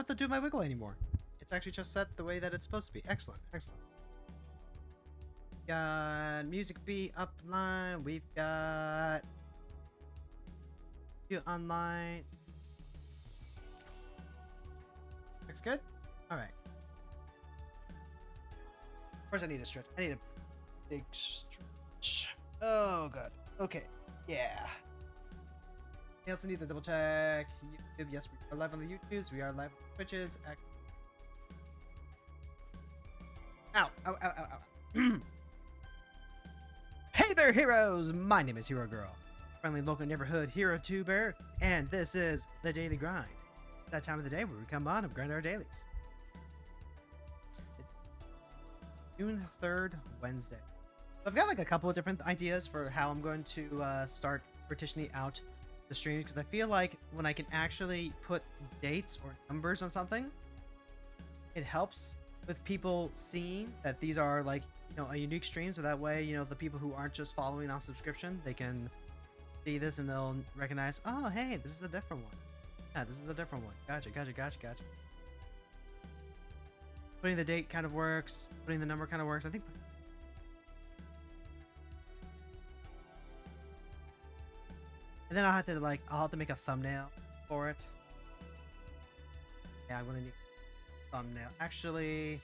have to do my wiggle anymore. It's actually just set the way that it's supposed to be. Excellent, excellent. Got music beat upline. We've got you online. Looks good. All right. Of course, I need a stretch. I need a big stretch. Oh god. Okay. Yeah. I also need to double check YouTube. Yes, we are live on the YouTubes. We are live on the Twitches. Ow! Ow! Ow! Ow! Ow! Hey there, heroes! My name is Hero Girl, friendly local neighborhood hero tuber, and this is the Daily Grind. It's that time of the day where we come on and grind our dailies. It's June 3rd, Wednesday. So I've got like a couple of different ideas for how I'm going to start partitioning out the streams, because I feel like when I can actually put dates or numbers on something, it helps with people seeing that these are like, you know, a unique stream. So that way, you know, the people who aren't just following on subscription, they can see this and they'll recognize, oh, hey, this is a different one. Yeah, this is a different one. Gotcha. Putting the date kind of works. Putting the number kind of works. I think. And then I'll have to make a thumbnail for it. Yeah, I'm gonna need a thumbnail. Actually,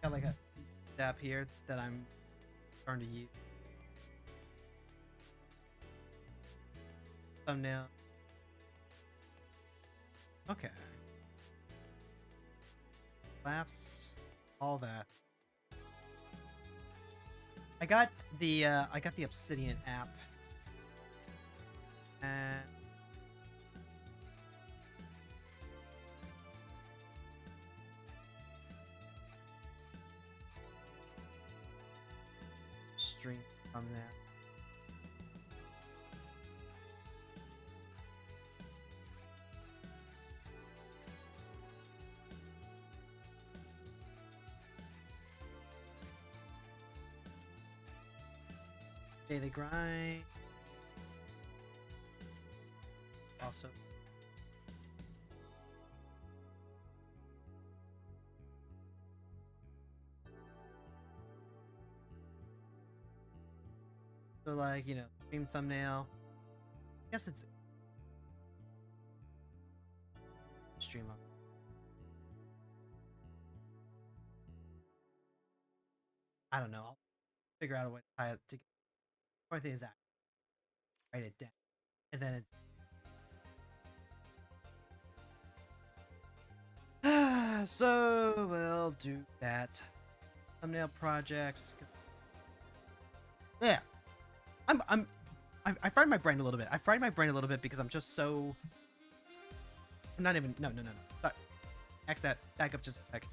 got like a tab here that I'm starting to use. Thumbnail. Okay. Laps. All that. I got the Obsidian app. And stream on that. Daily grind. Also. So like, you know, stream thumbnail. I guess it's stream up. I don't know. I'll figure out a way to tie it together. The point thing is that write it down. And then so we'll do that. Thumbnail projects. Yeah. I fried my brain a little bit. I fried my brain a little bit because I'm just so. I'm not even. No. Sorry. X that. Back up just a sec.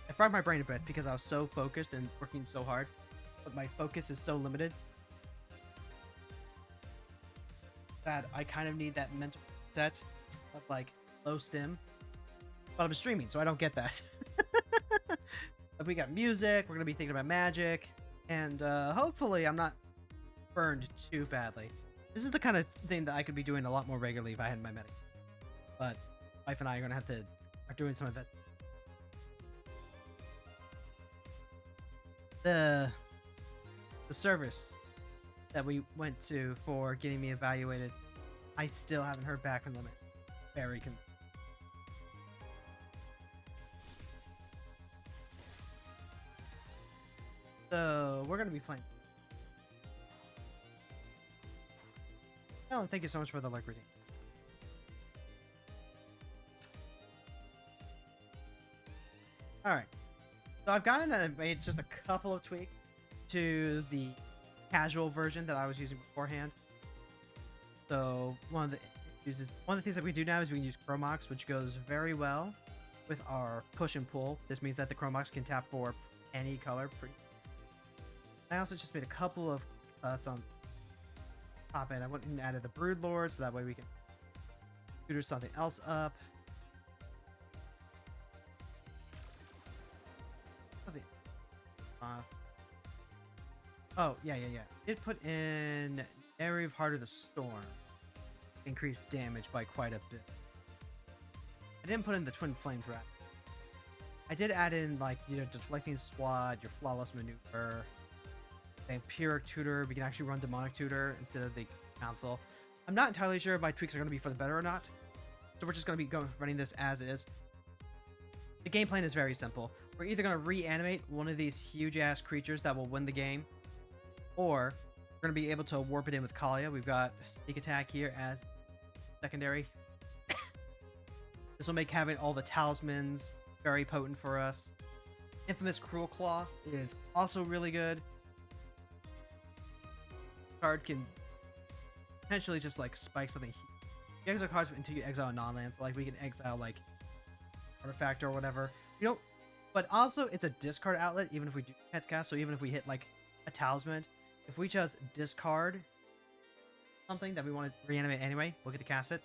I fried my brain a bit because I was so focused and working so hard, but my focus is so limited that I kind of need that mental set of like low stim. But I'm streaming, so I don't get that. But we got music. We're gonna be thinking about magic, and hopefully I'm not burned too badly. This is the kind of thing that I could be doing a lot more regularly if I had my medic. But wife and I are gonna have to are doing some of it. The service that we went to for getting me evaluated, I still haven't heard back from them. Very concerned. So we're gonna be playing. Oh, thank you so much for the like reading. Alright. So I've gotten and made just a couple of tweaks to the casual version that I was using beforehand. So one of the things that we do now is we can use Chromox, which goes very well with our push and pull. This means that the Chromox can tap for any color. I also just made a couple of cuts on top end. I went and added the Brood Lord, so that way we can tutor something else up. Oh, yeah. Did put in Area of Heart of the Storm. increase damage by quite a bit. I didn't put in the twin flame trap. I did add in like deflecting swat, your flawless maneuver, Vampiric Tutor. We can actually run Demonic Tutor instead of the Council. I'm not entirely sure if my tweaks are going to be for the better or not, so we're just going to be running this as is. The game plan is very simple. We're either going to reanimate one of these huge-ass creatures that will win the game, or we're going to be able to warp it in with Kalia. We've got Sneak Attack here as secondary. This will make having all the talismans very potent for us. Infamous Cruel Claw is also really good. Card can potentially just like spike something. You exile cards until you exile a non-land, so like we can exile like artifact or whatever. You don't, but also it's a discard outlet even if we do have to cast. So even if we hit like a talisman, if we just discard something that we want to reanimate anyway, we'll get to cast it.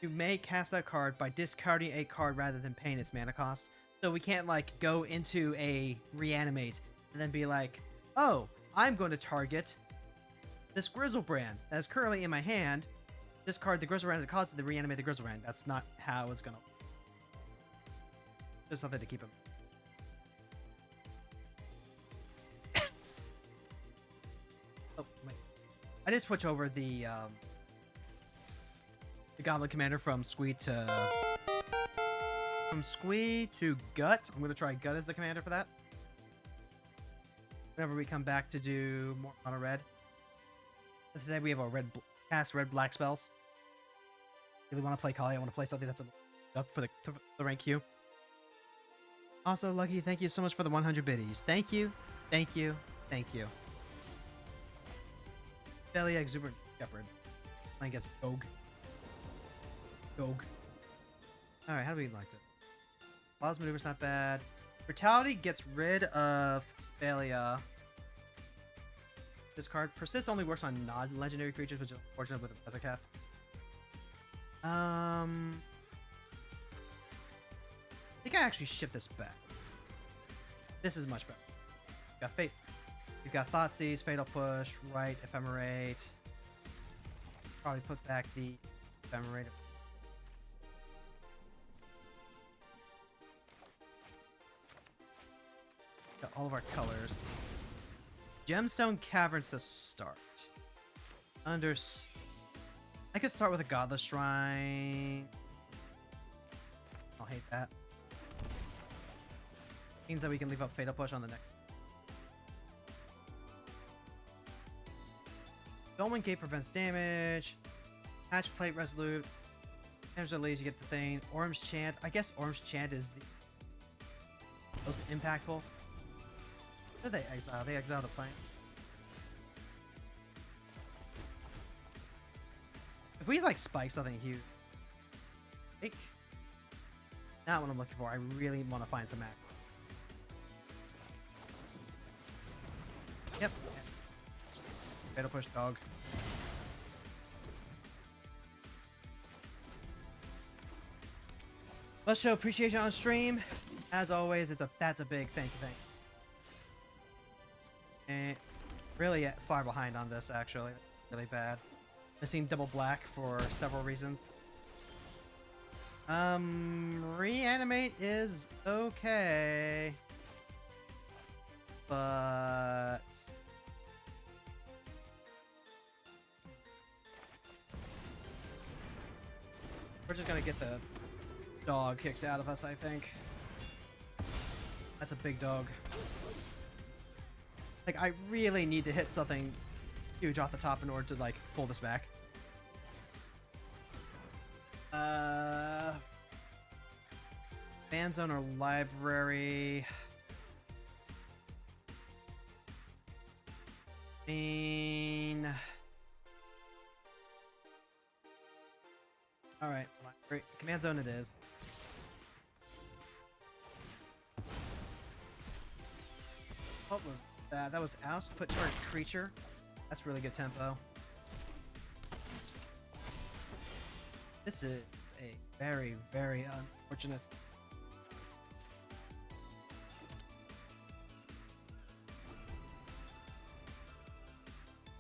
You may cast that card by discarding a card rather than paying its mana cost. So we can't like go into a reanimate and then be like, oh, I'm going to target this Grizzlebrand that is currently in my hand. Discard the Grizzlebrand as a cost and then reanimate the Grizzlebrand. That's not how it's going to work. Just something to keep in mind. Oh, wait. I did switch over the Goblin Commander from Squee to Gut. I'm going to try Gut as the commander for that. Whenever we come back to do more mono red. Today we have a cast red-black spells. Really want to play Kali. I want to play something that's up for the rank Q. Also, Lucky, thank you so much for the 100 biddies. Thank you, thank you, thank you. Belly Exuberant Shepherd. I guess Gog. Alright, how do we like it? Pause maneuver's not bad. Brutality gets rid of Failure. This card. Persist only works on non-legendary creatures, which is unfortunate with Ezekaf. I think I actually ship this back. This is much better. You've got Fate. You've got Thoughtseize, Fatal Push, Right, Ephemerate. Probably put back the Ephemerate. Got all of our colors. Gemstone Caverns to start. I could start with a Godless Shrine. I'll hate that. Means that we can leave up Fatal Push on the next. Dolmen Gate prevents damage. Hatch Plate Resolute. Damage that leaves you get the thing. Orm's Chant. I guess Orm's Chant is the most impactful. What did they exile? They exiled the plant. If we like spike something huge, not what I'm looking for. I really want to find some act. Yep. Fatal Push Dog. Let's show appreciation on stream. As always, that's a big thank you. And really far behind on this, actually. Really bad. Missing double black for several reasons. Reanimate is okay. But we're just gonna get the dog kicked out of us, I think. That's a big dog. Like, I really need to hit something huge off the top in order to, like, pull this back. Fan zone or library. I mean... Alright, library. Command zone it is. What was that? That was oust. Put target creature. That's really good tempo. This is a very, very unfortunate.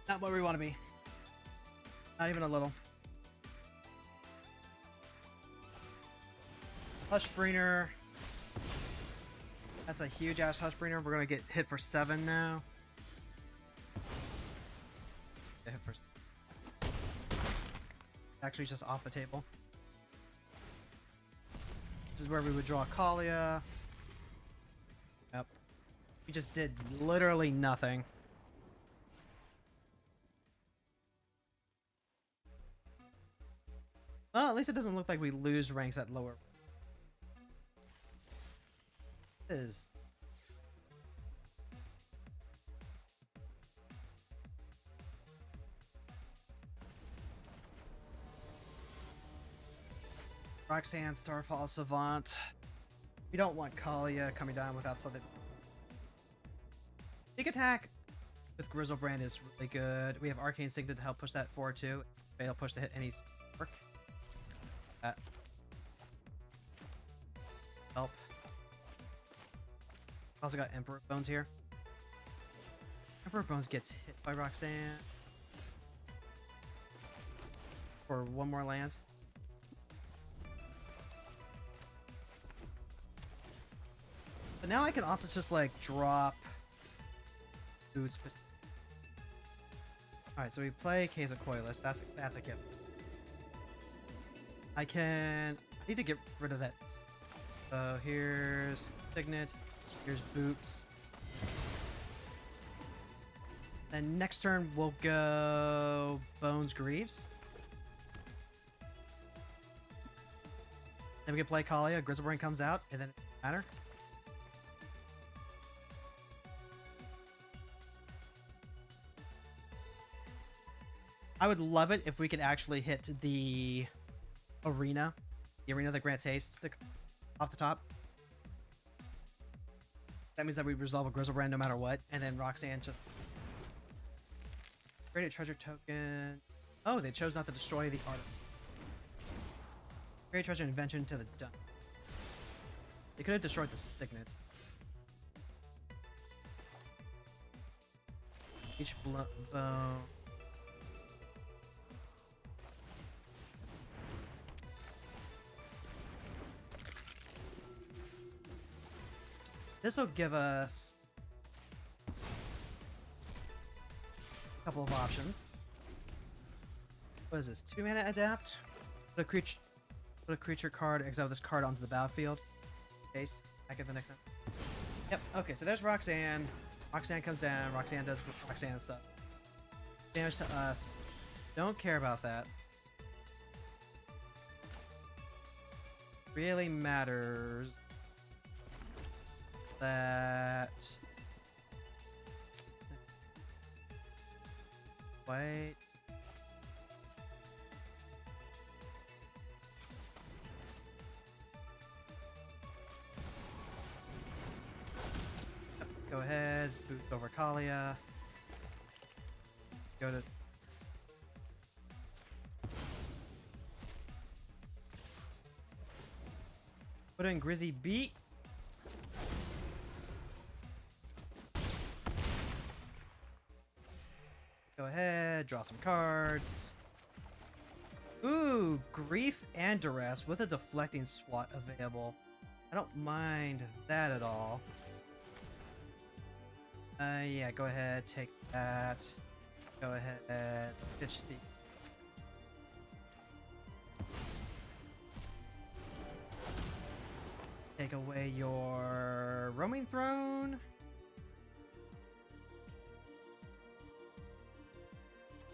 Not what we want to be. Not even a little. Hushbringer. That's a huge ass Hushbringer. We're gonna get hit for 7 now. Get hit for. Actually, just off the table. This is where we would draw Kalia. Yep. We just did literally nothing. Well, at least it doesn't look like we lose ranks at lower. It is. Roxanne, Starfall, Savant. We don't want Kalia coming down without something. Sneak attack with Grizzlebrand is really good. We have Arcane Signet to help push that forward too. Fail push to hit any work. That. Help. Also got Emperor Bones here. Emperor Bones gets hit by Roxanne. For 1 more land. But now I can also just like drop boots. Alright, so we play Case of Coilus. That's a kill. I need to get rid of that. So here's Signet. Here's Boots. Then next turn we'll go Bones Greaves. Then we can play Kalia. Grizzlebrain comes out, and then it doesn't matter. I would love it if we could actually hit the arena that grants haste off the top. That means that we resolve a Grizzlebrand no matter what, and then Roxanne just create a treasure token. Oh, they chose not to destroy the art. Create treasure invention to the dump. They could have destroyed the Signet. Each bone. This will give us a couple of options. What is this? 2 mana adapt. Put a creature card. Exile this card onto the battlefield. Case. Back at the next one. Yep. Okay. So there's Roxanne. Roxanne comes down. Roxanne does Roxanne stuff. Damage to us. Don't care about that. Really matters that. Wait. Go ahead, boost over Kalia. Go to. Put in Grizzy Beat. Go ahead, draw some cards. Ooh, Grief and Duress with a deflecting SWAT available. I don't mind that at all. Yeah, go ahead, take that. Go ahead, ditch the... Take away your Roaming Throne.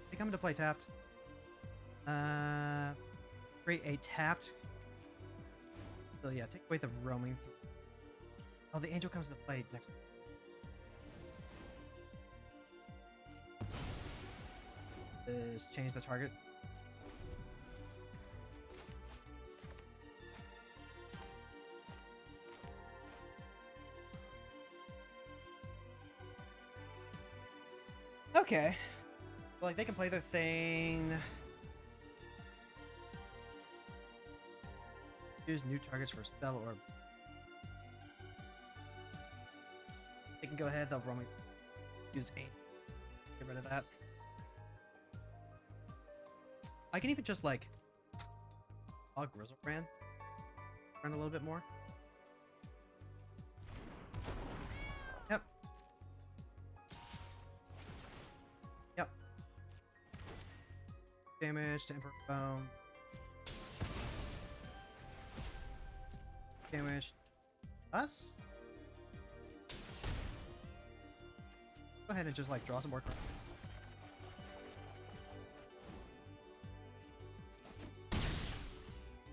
They come into play tapped. Create a tapped. So yeah, take away the Roaming Throne. Oh, the Angel comes into play next. Is change the target. Okay. Well, like, they can play their thing. Use new targets for spell or... They can go ahead, they'll roam. Use 8. Get rid of that. I can even just like Grizzle run a little bit more. Yep. Yep. Damage to Emperor Bone. Damage us. Go ahead and just like draw some more cards.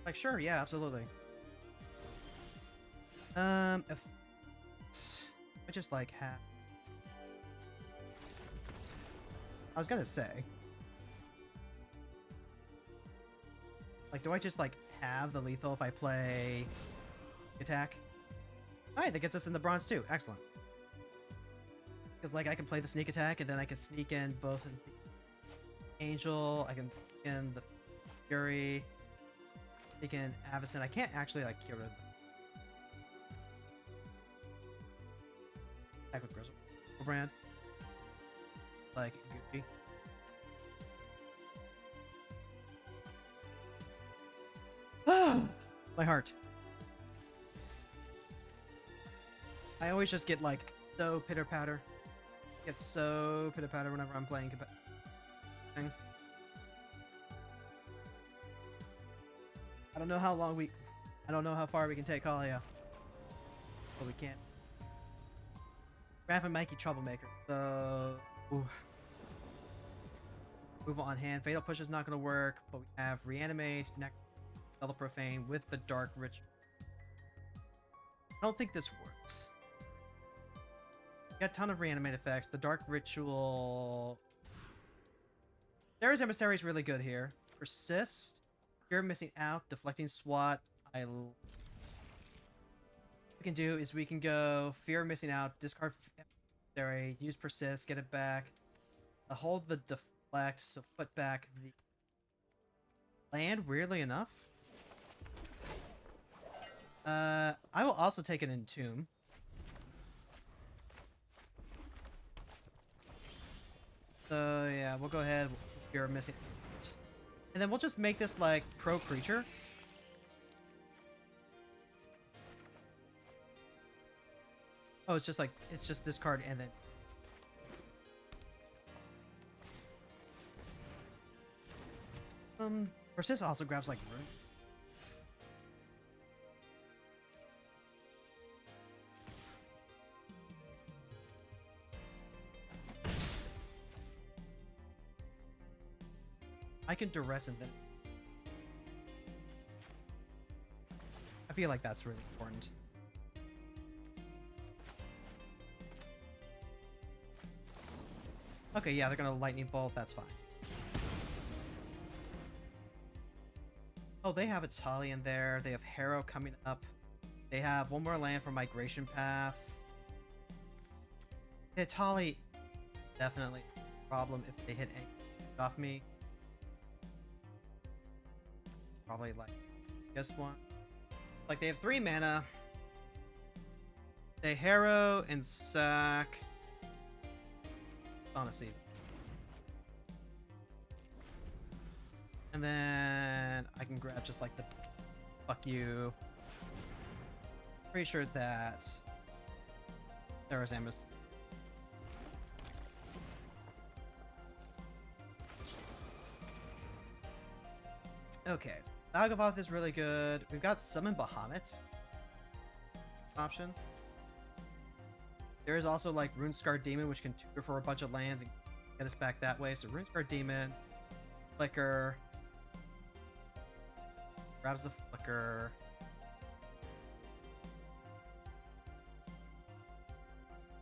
Like, sure, yeah, absolutely. If I just like have, I was gonna say, like, do I just like have the lethal if I play attack? All right, that gets us in the bronze too. Excellent. Because like I can play the sneak attack and then I can sneak in both the Angel. I can sneak in the Fury. Sneak in Avacyn. I can't actually like get rid of them. Attack with Grizzle Brand. Like Gucci. My heart. I always just get like so pitter patter. Get so pitter patter whenever I'm playing. I don't know how long I don't know how far we can take Kalia. But we can't. Rapid Mikey Troublemaker. So, ooh. Move on hand. Fatal Push is not going to work, but we have Reanimate, Spell Profane with the Dark Ritual. I don't think this works. Got a ton of Reanimate effects. The Dark Ritual. Sarah's Emissary is really good here. Persist. Fear Missing Out. Deflecting SWAT. What we can do is we can go Fear Missing Out. Discard Emissary. Use Persist. Get it back. Hold the Deflect. So put back the land, weirdly enough. I will also take an Entomb. So yeah, we'll go ahead. You're missing, and then we'll just make this like pro creature. Oh, it's just discard and then. Persist also grabs like rune. I can duress and then. I feel like that's really important. Okay, yeah, they're gonna lightning bolt. That's fine. Oh, they have a Tali in there. They have Harrow coming up. They have one more land for Migration Path. Yeah, Tali, definitely a problem if they hit anything off me. Probably like this one. Like they have 3 mana. They Harrow and sack on a season. And then I can grab just like the fuck you. Pretty sure that there is Amos. Okay, Nagavoth is really good. We've got Summon Bahamut option. There is also like Runescar Demon, which can tutor for a bunch of lands and get us back that way. So Runescar Demon, Flicker, grabs the Flicker.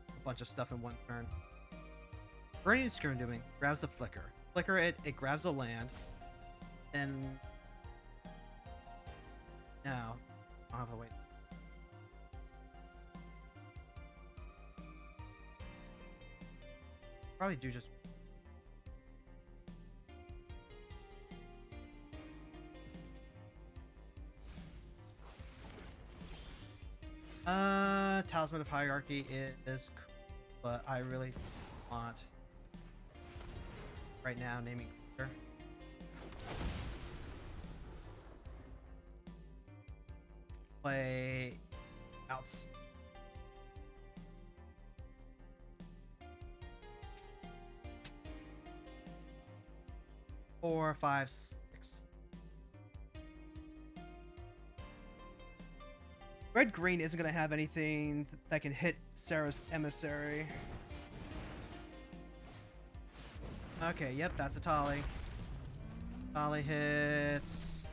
A bunch of stuff in one turn. Burning Scream doing grabs the Flicker. Flicker it grabs a land. Then now I don't have to wait. Probably do just Talisman of Hierarchy is cool, but I really want right now naming creature. play outs. Four, five, six. Red green isn't gonna have anything that can hit Sarah's emissary. Okay, yep, that's a Tolly. Tolly hits.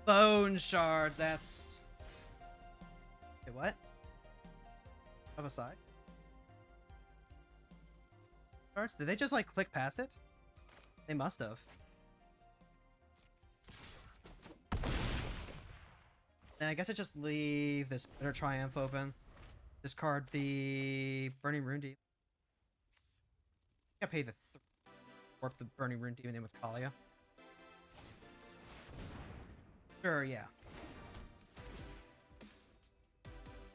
Bone shards, that's... Okay, what? Of a side? Shards? Did they just like click past it? They must have. Then I guess I just leave this Bitter Triumph open. Discard the Burning Rune Demon. I pay the warp the Burning Rune Demon in with Kalia. Sure, yeah.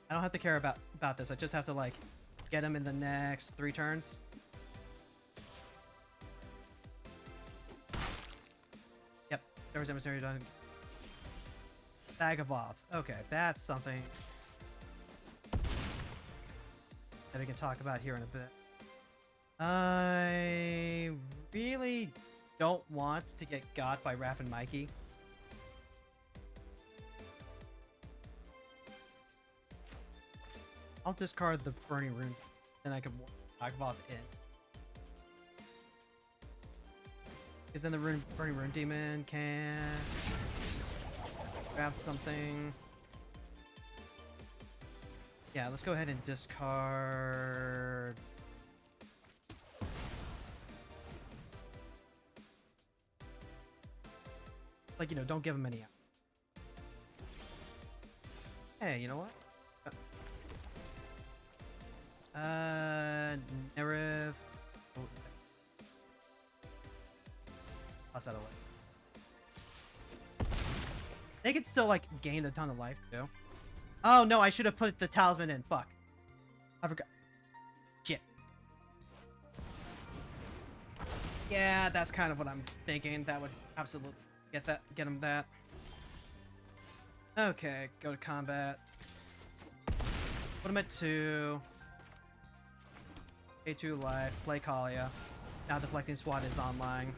I don't have to care about this. I just have to like get him in the next 3 turns. Yep, Sarah's Emissary done. Bag of Oth. Okay, that's something that we can talk about here in a bit. I really don't want to get got by Raph and Mikey. I'll discard the Burning Rune, then I can Bag of Oth in. Because then the Burning Rune Demon can grab something. Yeah, let's go ahead and discard. Like, you know, don't give him any out. Hey, you know what? Nerev. Oh, toss that away. They could still, like, gain a ton of life, too. Oh, no, I should have put the talisman in. Fuck. I forgot. Shit. Yeah, that's kind of what I'm thinking. That would absolutely get him that. Okay, go to combat. Put him at 2. A2 life, play Kalia. Now Deflecting Swat is online.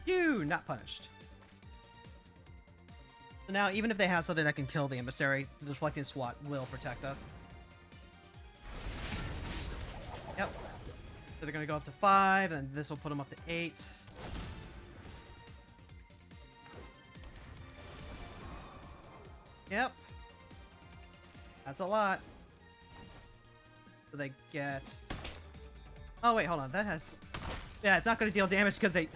You not punished. So now, even if they have something that can kill the emissary, the Deflecting Swat will protect us. Yep. So they're gonna go up to 5, and this will put them up to 8. Yep. That's a lot. So they get... Oh, wait, hold on. That has... Yeah, it's not going to deal damage because they...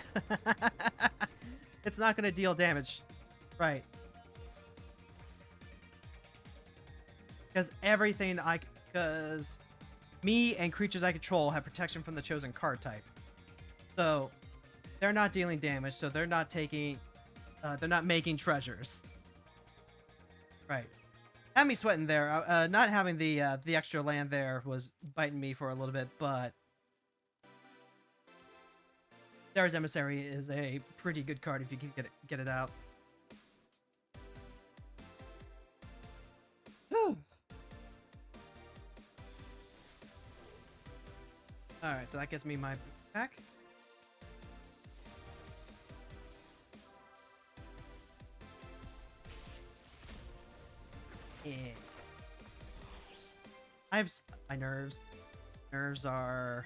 It's not going to deal damage. Right. Because everything I... Because me and creatures I control have protection from the chosen card type. So, they're not dealing damage, so they're not taking... they're not making treasures. Right. Had me sweating there. Not having the extra land there was biting me for a little bit, but Sarah's Emissary is a pretty good card if you can get it out. Whew. All right, so that gets me my pack. Yeah. I have my nerves. Nerves are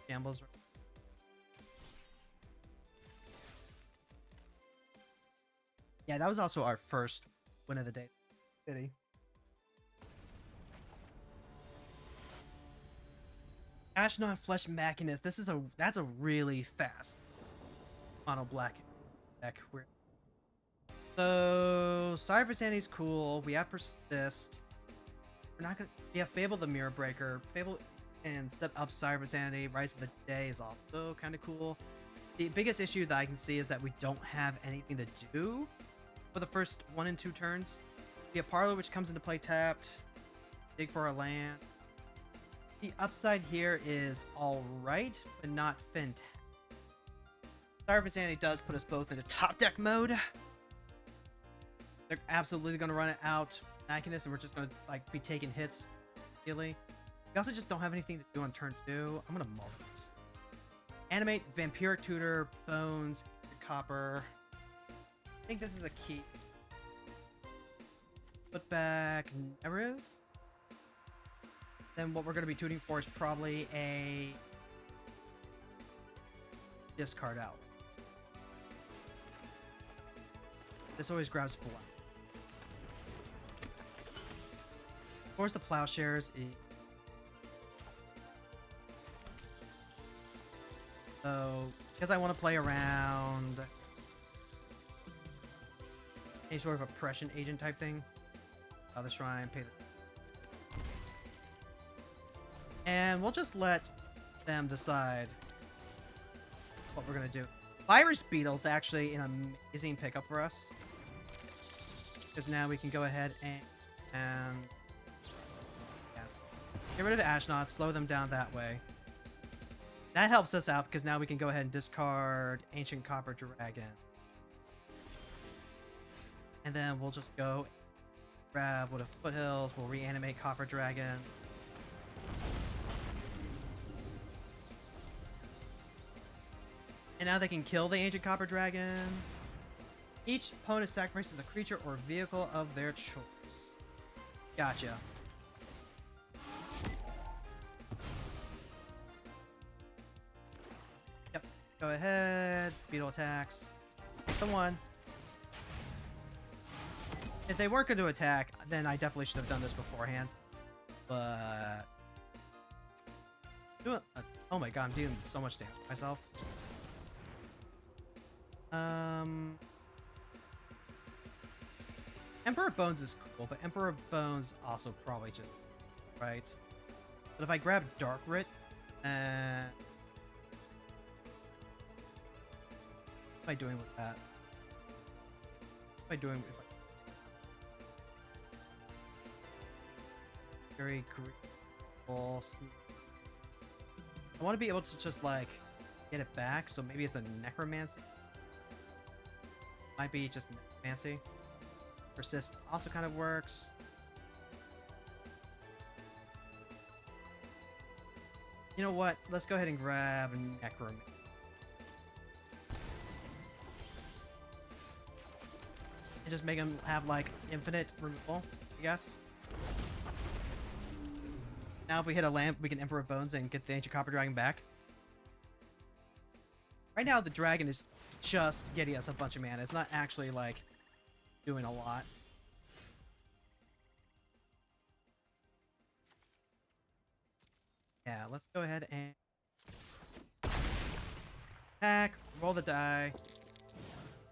shambles. Yeah, that was also our first win of the day. City. Ashnod Flesh Machinist. That's a really fast mono black deck. So, Cypher Sandy's cool. We have Persist. We're not gonna... Yeah, Fable the Mirror Breaker. Fable and set up Cypher Sandy. Rise of the Day is also kind of cool. The biggest issue that I can see is that we don't have anything to do for the first 1 and 2 turns. We have Parlor, which comes into play tapped. Dig for a land. The upside here is alright, but not fantastic. Star of Insanity does put us both into top deck mode. They're absolutely going to run it out Magnus, and we're just going to like be taking hits immediately. We also just don't have anything to do on turn 2. I'm going to mull this. Animate, Vampiric Tutor, Bones, Copper. I think this is a key. Put back Nerev. Then what we're going to be tuning for is probably a discard out. This always grabs blood. Of course, the Plowshares. So, because I want to play around any sort of oppression agent type thing. The shrine, pay the... And we'll just let them decide what we're going to do. Virus Beetle's actually an amazing pickup for us. Because now we can go ahead and yes, get rid of the Ashnaughts, slow them down that way. That helps us out because now we can go ahead and discard Ancient Copper Dragon. And then we'll just go grab Wood of Foothills, we'll reanimate Copper Dragon. And now they can kill the Ancient Copper Dragon. Each opponent sacrifices a creature or vehicle of their choice. Gotcha. Yep. Go ahead. Beetle attacks. The one. If they weren't going to attack, then I definitely should have done this beforehand. But... oh my god, I'm dealing so much damage to myself. Emperor of Bones is cool, but Emperor of Bones also probably just... right? But if I grab Dark Writ... what am I doing with that? What am I doing with... Very grateful. I want to be able to just like get it back, so maybe it's a necromancy. Might be just necromancy. Persist also kind of works. You know what? Let's go ahead and grab necromancy. And just make him have like infinite removal, I guess. Now if we hit a lamp, we can Emperor of Bones and get the Ancient Copper Dragon back. Right now, the dragon is just getting us a bunch of mana. It's not actually, like, doing a lot. Yeah, let's go ahead and... attack, roll the die.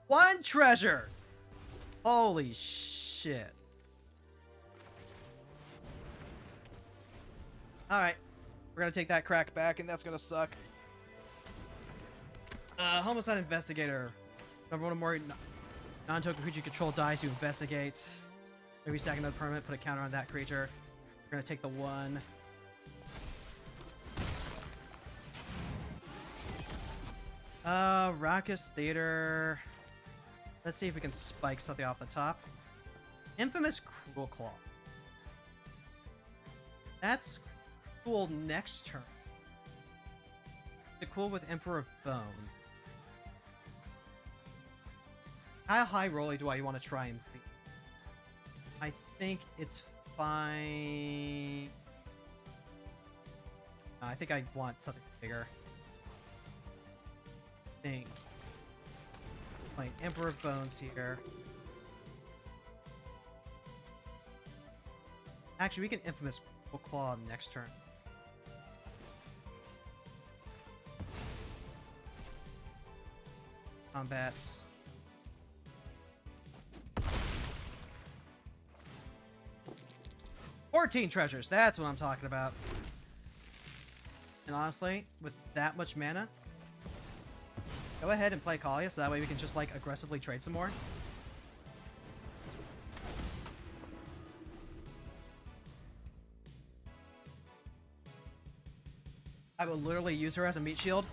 1 treasure! Holy shit. Alright, we're gonna take that crack back, and that's gonna suck. Homicide Investigator. Number 1 or more non-token creature you control dies to investigate. Maybe sack another permanent, put a counter on that creature. We're gonna take the 1. Raucous Theater. Let's see if we can spike something off the top. Infamous Cruel Claw. That's cool next turn. The cool with Emperor of Bones. How high rolly do I want to try and be? I think it's fine. I think I want something bigger. I think. Playing Emperor of Bones here. Actually, we can Infamous Claw next turn. Combats. $14 treasures. That's what I'm talking about. And honestly, with that much mana, go ahead and play Kalia, so that way we can just like aggressively trade some more. I will literally use her as a meat shield.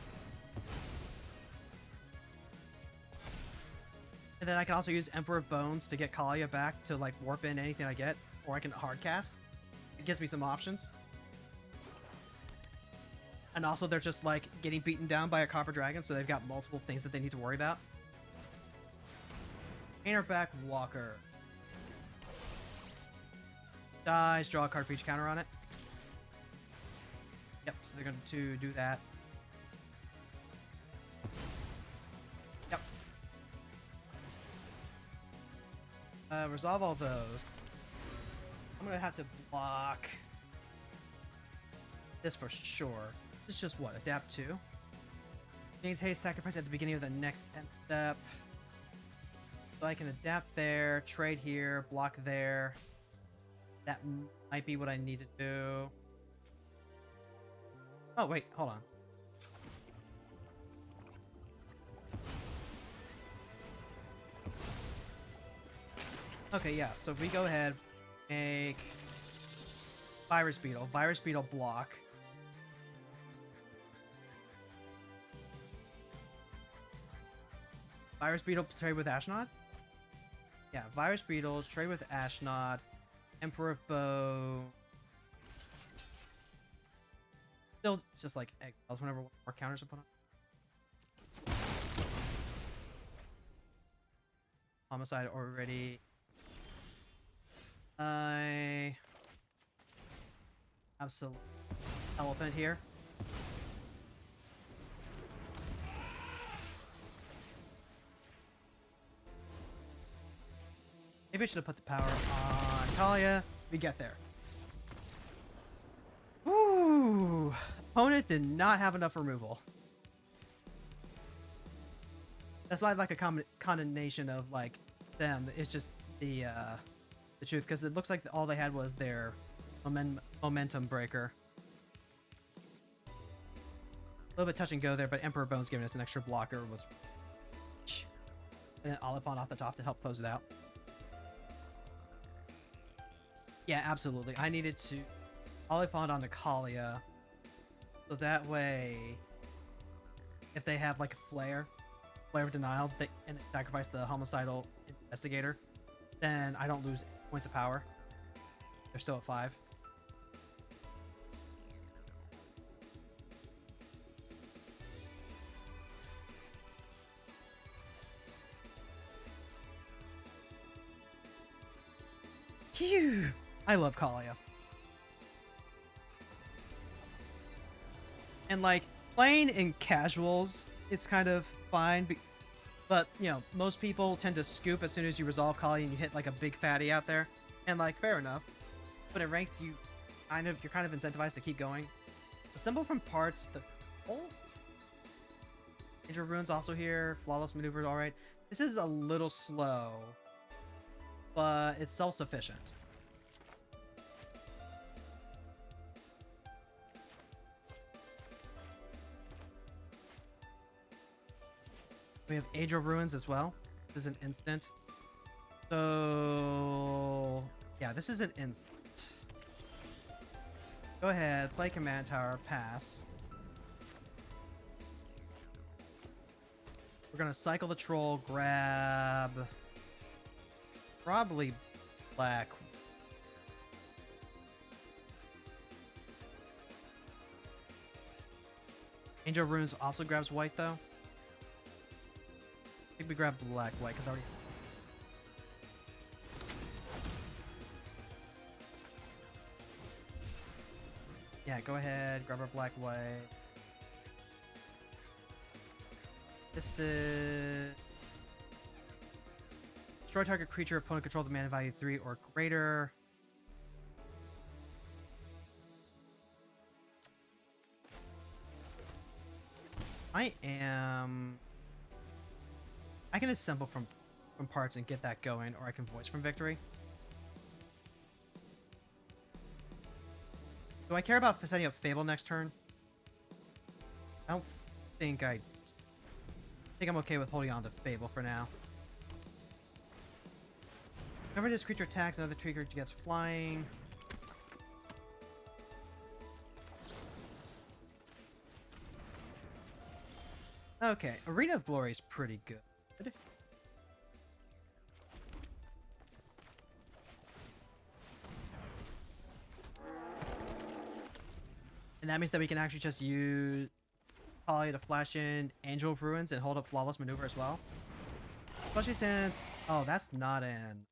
And then I can also use Emperor of Bones to get Kalia back to like warp in anything I get, or I can hard cast. It gives me some options. And also they're just like getting beaten down by a Copper Dragon, so they've got multiple things that they need to worry about. Painterback Walker. Dies, draw a card for each counter on it. Yep, so they're going to do that. Yep. Resolve all those. I'm going to have to block this for sure. This is just what? Adapt 2? Gains haste sacrifice at the beginning of the next step. So I can adapt there, trade here, block there. That might be what I need to do. Oh, wait, hold on. Okay, yeah, so if we go ahead, make Virus Beetle block. Virus Beetle trade with Ashnod? Yeah, Virus Beetles trade with Ashnod. Emperor of Bow. Still, it's just like Exiles whenever more counters are put on. Homicide already. I absolute elephant here. Maybe I should have put the power on Kalia. We get there. Ooh, opponent did not have enough removal. That's not like a condemnation of like them. It's just the truth, because it looks like all they had was their momentum breaker. A little bit touch and go there, but Emperor Bones giving us an extra blocker was, and then Oliphant off the top to help close it out. Yeah, absolutely. I needed to Oliphant onto Kalia, so that way, if they have like a flare of denial, and sacrifice the homicidal investigator, then I don't lose points of power. They're still at 5. Phew! I love Kalia. And like playing in casuals, it's kind of fine, but you know, most people tend to scoop as soon as you resolve Kalia and you hit like a big fatty out there. And like, fair enough. But in ranked, you're kind of incentivized to keep going. Assemble from parts. The whole Angel of Ruins also here. Flawless maneuver, all right. This is a little slow, but it's self-sufficient. We have Angel of Ruins as well. This is an instant. So yeah, this is an instant. Go ahead, play Command Tower, pass. We're gonna cycle the troll, grab probably black. Angel of Ruins also grabs white though. I think we grab black white because I already. Yeah, go ahead, grab our black white. This is destroy target creature opponent control the mana value 3 or greater. I can assemble from parts and get that going, or I can voice from victory. Do I care about setting up Fable next turn? I don't think I think I'm okay with holding on to Fable for now. Whenever this creature attacks, another creature gets flying. Okay, Arena of Glory is pretty good. that means that we can actually just use Polly to flash in Angel of Ruins and hold up Flawless Maneuver as well. Especially since... Oh, that's not in...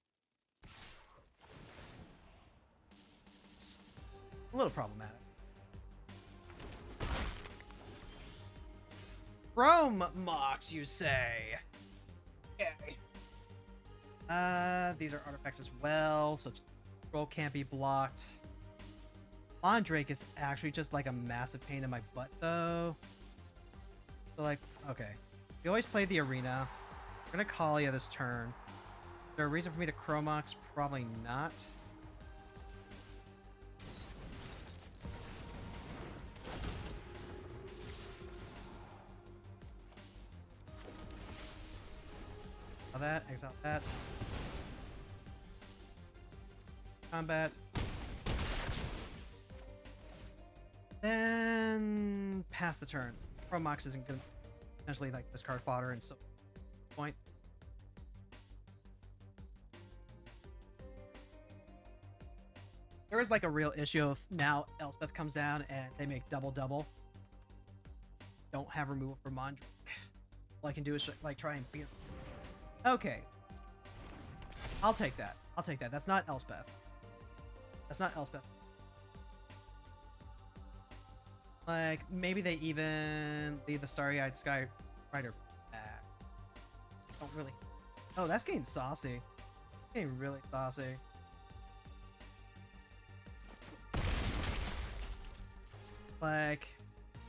It's a little problematic. Chrome Mox, you say? Okay. These are artifacts as well, so control can't be blocked. Mondrake is actually just like a massive pain in my butt, though. So, like, okay. We always play the arena. We're gonna Kalia this turn. Is there a reason for me to Chromox? Probably not. Exile that. Combat. Then pass the turn. Chromox isn't gonna potentially like discard fodder and so point. There is like a real issue if now Elspeth comes down and they make double. Don't have removal for Mondrake. All I can do is like try and beat him. Okay. I'll take that. I'll take that. That's not Elspeth. That's not Elspeth. Like, maybe they even leave the Starry-Eyed Sky Rider back. Don't really... Oh, that's getting saucy. Getting really saucy. Like,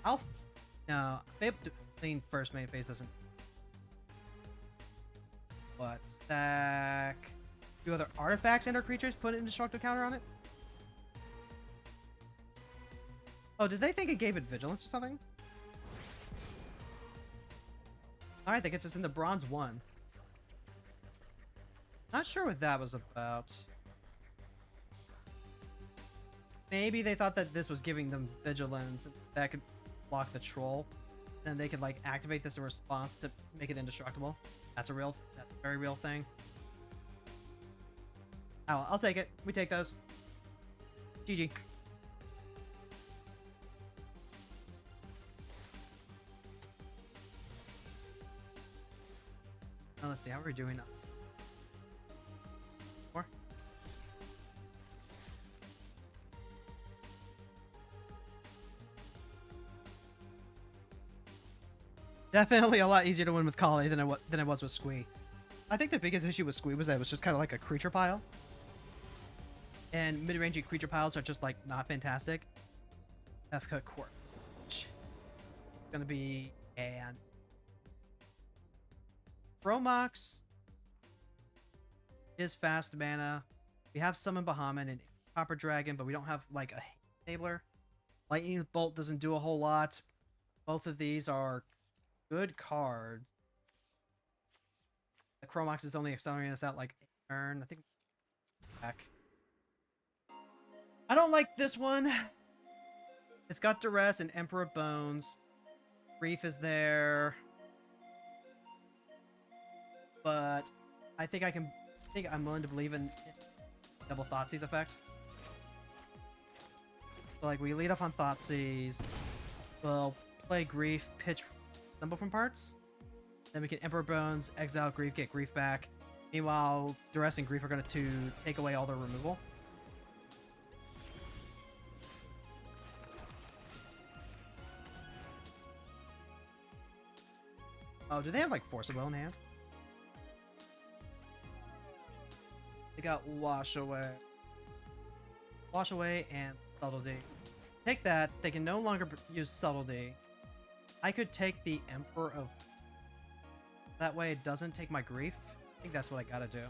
I'll... No, Fable Clean first main phase doesn't... What? Stack... Do other artifacts and or creatures put an indestructible counter on it? Oh, did they think it gave it vigilance or something? Alright, that gets us into bronze 1. Not sure what that was about. Maybe they thought that this was giving them vigilance that could block the troll. And they could like activate this in response to make it indestructible. That's a very real thing. Oh, I'll take it. We take those. GG. Now let's see how we're doing. More. Definitely a lot easier to win with Kali than it was with Squee. I think the biggest issue with Squee was that it was just kind of like a creature pile. And mid-rangey creature piles are just like not fantastic. FFXIV Court. Gonna be and Chromox is fast mana. We have Summon Bahamut and Copper Dragon, but we don't have like a enabler. Lightning Bolt doesn't do a whole lot. Both of these are good cards. The Chromox is only accelerating us out like a turn. I think back. I don't like this one. It's got Duress and Emperor Bones. Grief is there. But I think I'm willing to believe in double Thoughtseize effect. So like we lead up on Thoughtseize. We'll play Grief, pitch Symbol from Parts. Then we can Emperor Bones, exile Grief, get Grief back. Meanwhile, Duress and Grief are going to take away all their removal. Oh, do they have like Force of Will in hand? They got Wash Away. Wash Away and Subtlety. Take that. They can no longer use Subtlety. I could take the Emperor of... That way it doesn't take my Grief. I think that's what I gotta do.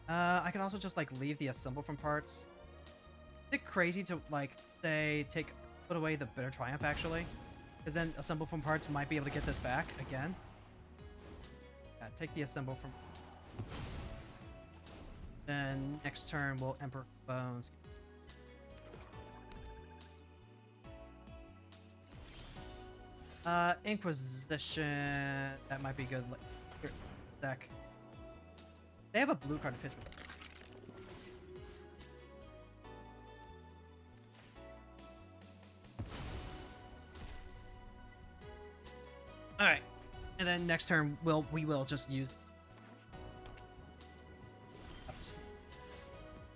I can also just like leave the Assemble from Parts. Is it crazy to like say put away the Bitter Triumph actually? Because then Assemble from Parts might be able to get this back again. Yeah, take the Assemble from... Then next turn we'll Emperor Bones. Inquisition. That might be good. Here, deck. They have a blue card to pitch with. And then next turn we will just use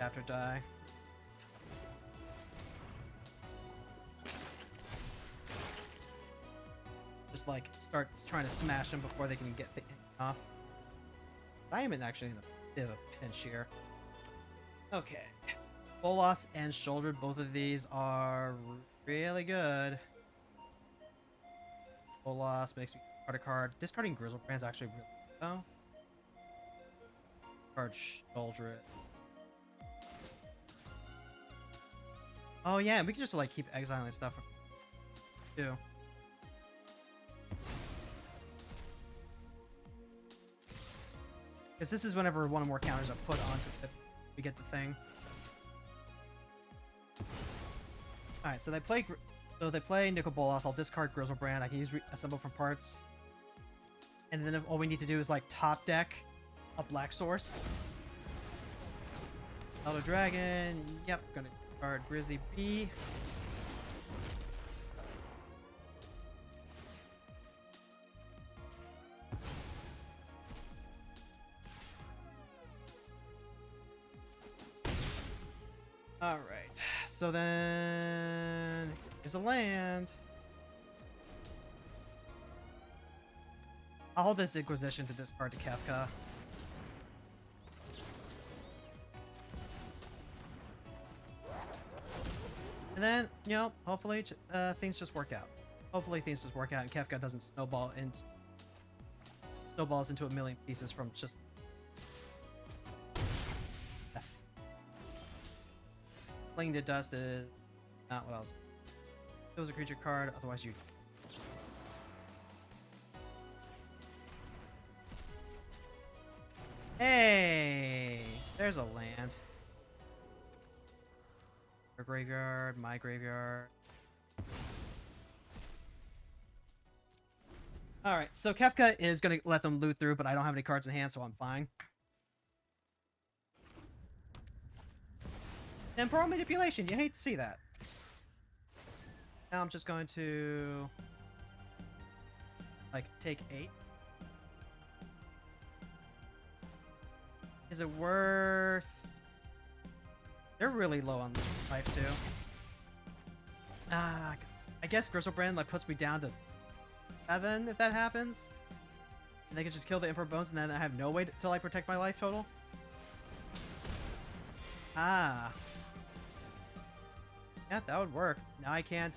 after die. Just like start trying to smash them before they can get the off. I am actually in a bit of a pinch here. Okay. Bolas and Shouldered, both of these are really good. Bolas makes me discard a card. Discarding Grizzlebrand is actually really good, though. Card Shoulder it. Oh yeah, we can just like keep exiling stuff too. Because this is whenever one or more counters are put onto it, we get the thing. All right, so they play Nicol Bolas. I'll discard Grizzlebrand. I can use assemble from parts, and then all we need to do is like top deck a Black Source. Elder Dragon. Yep, gonna discard Grizzy B. All right, so then here's a land. I'll hold this Inquisition to discard to Kefka. And then, you know, hopefully things just work out. Hopefully things just work out and Kefka doesn't snowballs into a million pieces from just death. Fling to Dust is not what else. It was a creature card, otherwise you. Hey, there's a land. Your graveyard, my graveyard. All right, so Kefka is gonna let them loot through, but I don't have any cards in hand, so I'm fine. Temporal manipulation, you hate to see that. Now I'm just going to like take 8. Is it worth? They're really low on life too. I guess Grizzlebrand like puts me down to 7 if that happens. And they can just kill the Emperor Bones and then I have no way to like protect my life total. Ah. Yeah, that would work. Now I can't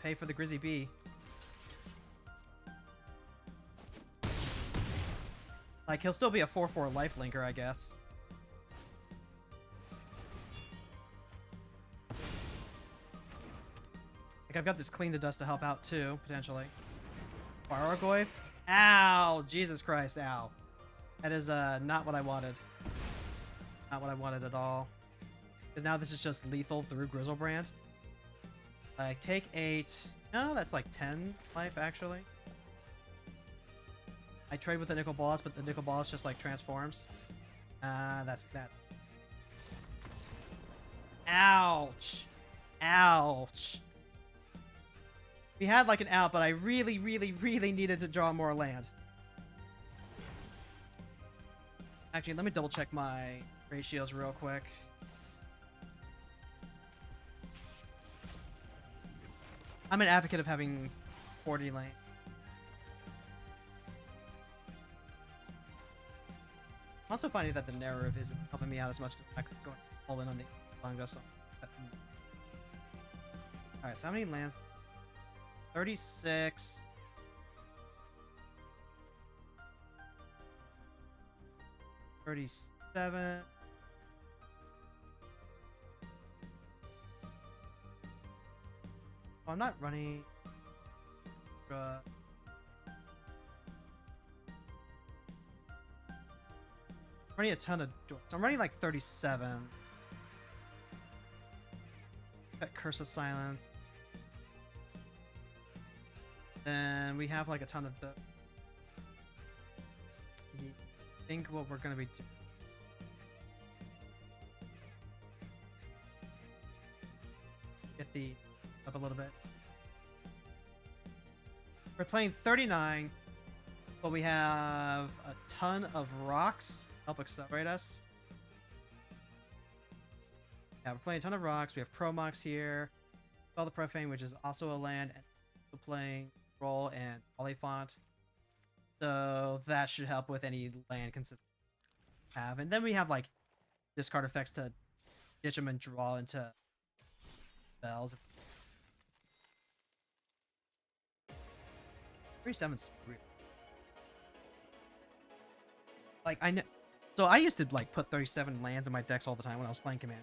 pay for the Grizzy B. Like, he'll still be a 4/4 lifelinker, I guess. Like, I've got this Clean to Dust to help out, too, potentially. Bargoyf? Ow! Jesus Christ, ow. That is, not what I wanted. Not what I wanted at all. Because now this is just lethal through Grizzlebrand. Like, take 8. No, that's like 10 life, actually. I trade with the Nicol Bolas, but the Nicol Bolas just like transforms. That's that. Ouch. Ouch. We had like an out, but I really, really, really needed to draw more land. Actually, let me double check my ratios real quick. I'm an advocate of having 40 lane. I'm also finding that the narrative isn't helping me out as much because I'm going all in on the Longo. So. Alright, so how many lands? 36. 37. Oh, I'm not running. Running a ton of doors. So I'm running like 37. Got Curse of Silence. Then we have like a ton of the. I think what we're gonna be doing. Get the up a little bit. We're playing 39. But we have a ton of rocks help accelerate us. Yeah, we're playing a ton of rocks. We have Promox here. Spell the Profane, which is also a land, and also playing Brawl and Olifant. So that should help with any land consistency we have. And then we have like discard effects to ditch them and draw into spells. 37's real. Like I know, so I used to like put 37 lands in my decks all the time when I was playing Command.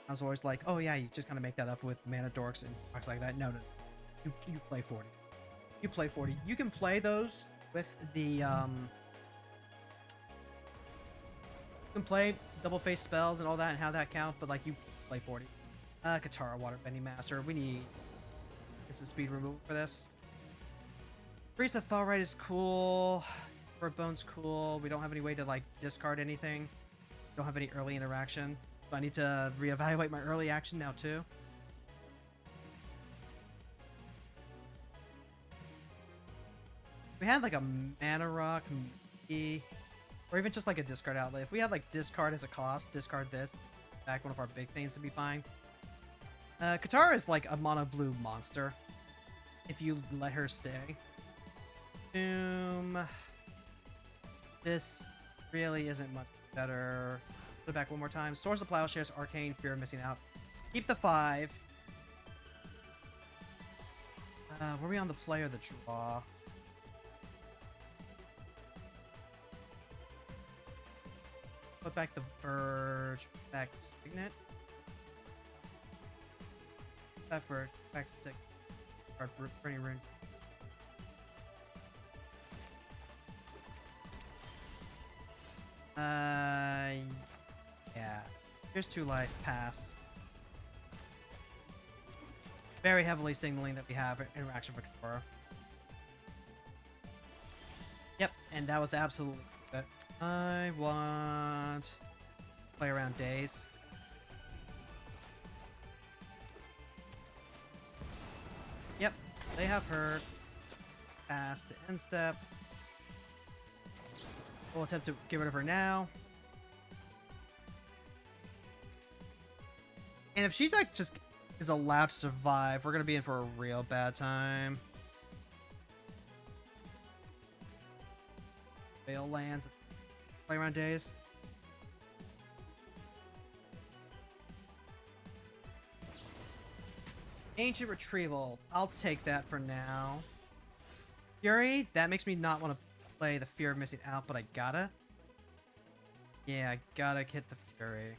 I was always like, oh yeah, you just kind of make that up with mana dorks and rocks like that. No, you play 40. You play 40. You can play those with the you can play double face spells and all that and how that count, but like you play 40. Katara, Waterbending Master. We need instant speed removal for this. Priest of Fellright is cool. Bird Bone's cool. We don't have any way to like discard anything. Don't have any early interaction. So I need to reevaluate my early action now too. We had like a mana rock, maybe, or even just like a discard outlet. If we had like discard as a cost, discard this, back one of our big things to be fine. Katara is like a mono blue monster. If you let her stay. This really isn't much better. Put it back one more time. Source of Plowshares, Arcane, Fear of Missing Out. Keep the 5. Were we on the play or the draw? Put back the Verge, back Signet. Back Verge, back Signet. Or Burning Rune. Yeah. Here's 2 life. Pass. Very heavily signaling that we have interaction for Katara. Yep, and that was absolutely it. I want to play around days. Yep, they have her. Pass the end step. We'll attempt to get rid of her now. And if she like just is allowed to survive, we're gonna be in for a real bad time. Fail lands. Play around days. Ancient Retrieval. I'll take that for now. Fury. That makes me not want to play the Fear of Missing Out, but I gotta. Yeah, I gotta hit the Fury.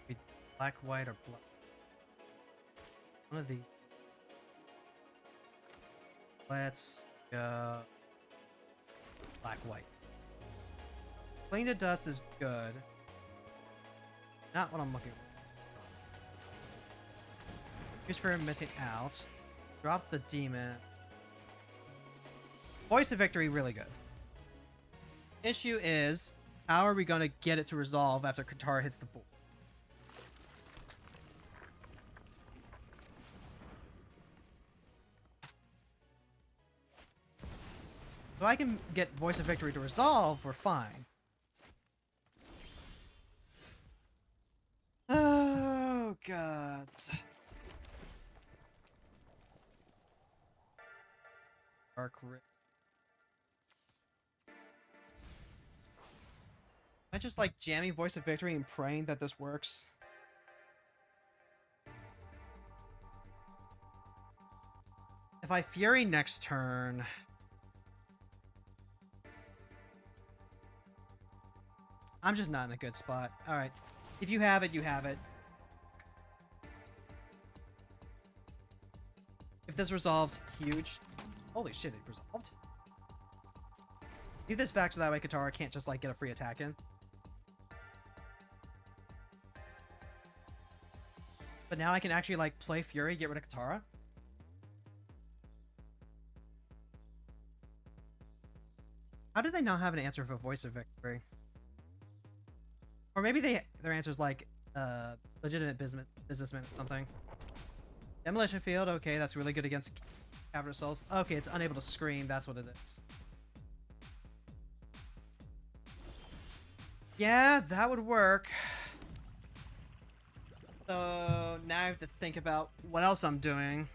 Be black, white, or black. One of these. Let's go black, white. Clean to Dust is good. Not what I'm looking for. Here's for Missing Out. Drop the Demon. Voice of Victory, really good. Issue is, how are we going to get it to resolve after Katara hits the board? So I can get Voice of Victory to resolve, we're fine. Oh, God. Dark Rip. I just like jamming Voice of Victory and praying that this works. If I Fury next turn... I'm just not in a good spot. Alright. If you have it, you have it. If this resolves, huge. Holy shit, it resolved. Leave this back so that way Katara can't just like get a free attack in. But now I can actually like play Fury, get rid of Katara. How do they not have an answer for Voice of Victory? Or maybe their answer is like legitimate businessman or something. Demolition Field, okay, that's really good against Cavern of Souls. Okay, it's unable to scream. That's what it is. Yeah, that would work. So now I have to think about what else I'm doing.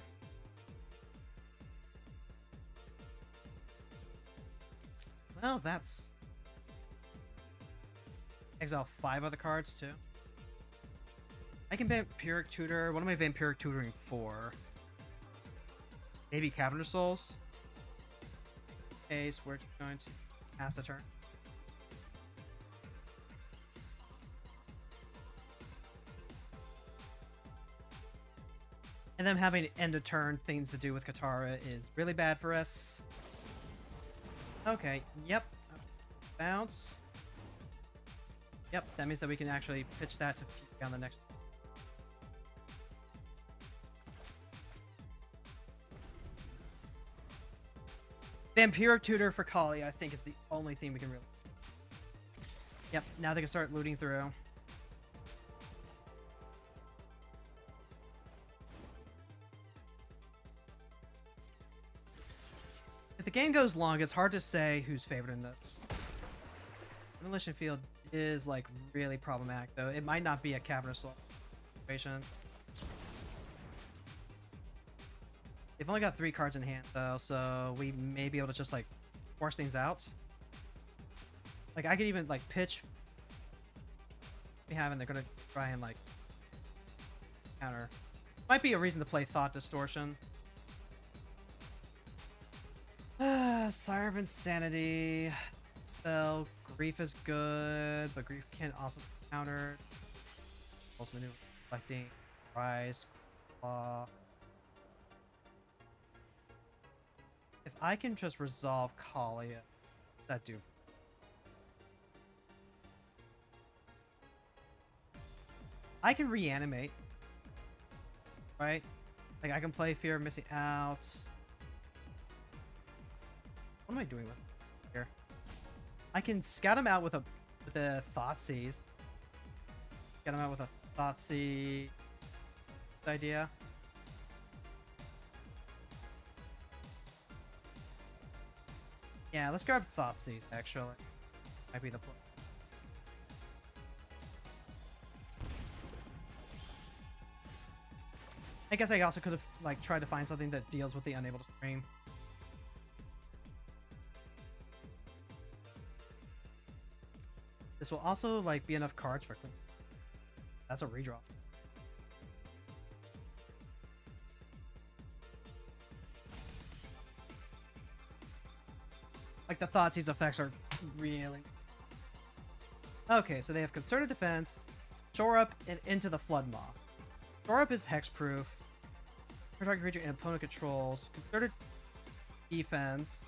Well, that's... exile 5 other cards, too. I can Vampiric Tutor. What am I Vampiric Tutoring for? Maybe Cavern of Souls? Okay, so we're going to pass the turn. And then having end of turn things to do with Katara is really bad for us. Okay, yep. Bounce. Yep, that means that we can actually pitch that to Fury on the next. Vampiric Tutor for Kali, I think, is the only thing we can really... Yep, now they can start looting through. If the game goes long, it's hard to say who's favored in this. Demolition Field is, like, really problematic, though. It might not be a Cavern of Souls situation. They've only got 3 cards in hand, though, so we may be able to just, like, force things out. Like, I could even, like, pitch... we have, and they're gonna try and, like, counter. Might be a reason to play Thought Distortion. Sire of Insanity. Spell. Grief is good, but Grief can also be countered. Pulse Maneuver. Reflecting. Rise. Claw. If I can just resolve Kalia, that do. I can reanimate. Right? Like, I can play Fear of Missing Out. What am I doing with here? I can scout him out with a Thoughtseize. Scout him out with a Thoughtseize idea. Yeah, let's grab Thoughtseize, actually. Might be the play. I guess I also could have, like, tried to find something that deals with the unable to scream. This will also, like, be enough cards for clean. That's a redraw. Like, the Thoughtseize effects are really... Okay, so they have Concerted Defense, Shore Up, and into the Flood Maw. Shore Up is hexproof. Target creature and opponent controls. Concerted Defense.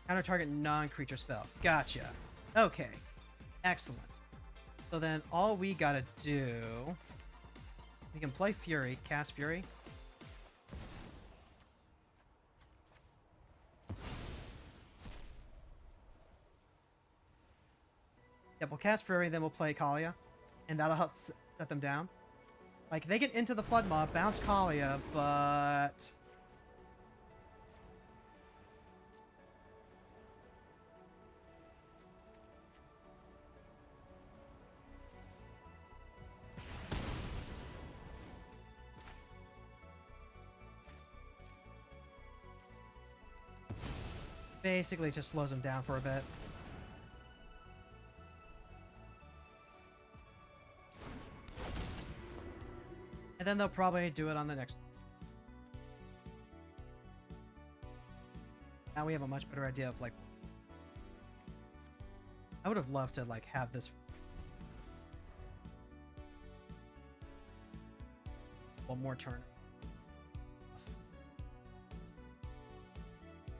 Counter target non-creature spell. Gotcha. Okay. Excellent. So then all we gotta do... we can play Fury. Cast Fury. Yep, we'll cast Fury, then we'll play Kalia. And that'll help set them down. Like, they get into the Flood Mob, bounce Kalia, but... basically just slows them down for a bit. And then they'll probably do it on the next. Now we have a much better idea of, like... I would have loved to, like, have this... one more turn.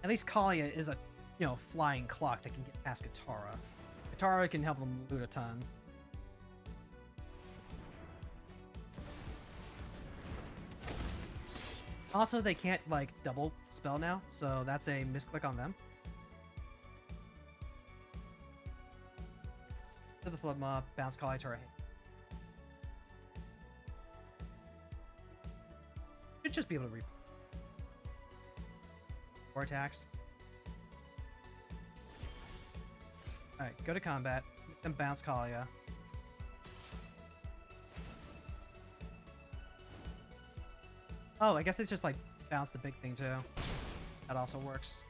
At least Kalia is a, you know, flying clock that can get past Katara. Katara can help them loot a ton. Also, they can't, like, double spell now, so that's a misclick on them. To the Flood Mob, bounce Kalia to our hand. just be able to reap 4 attacks. Alright, go to combat. Make them bounce Kalia. Oh, I guess they just like bounce the big thing too. That also works.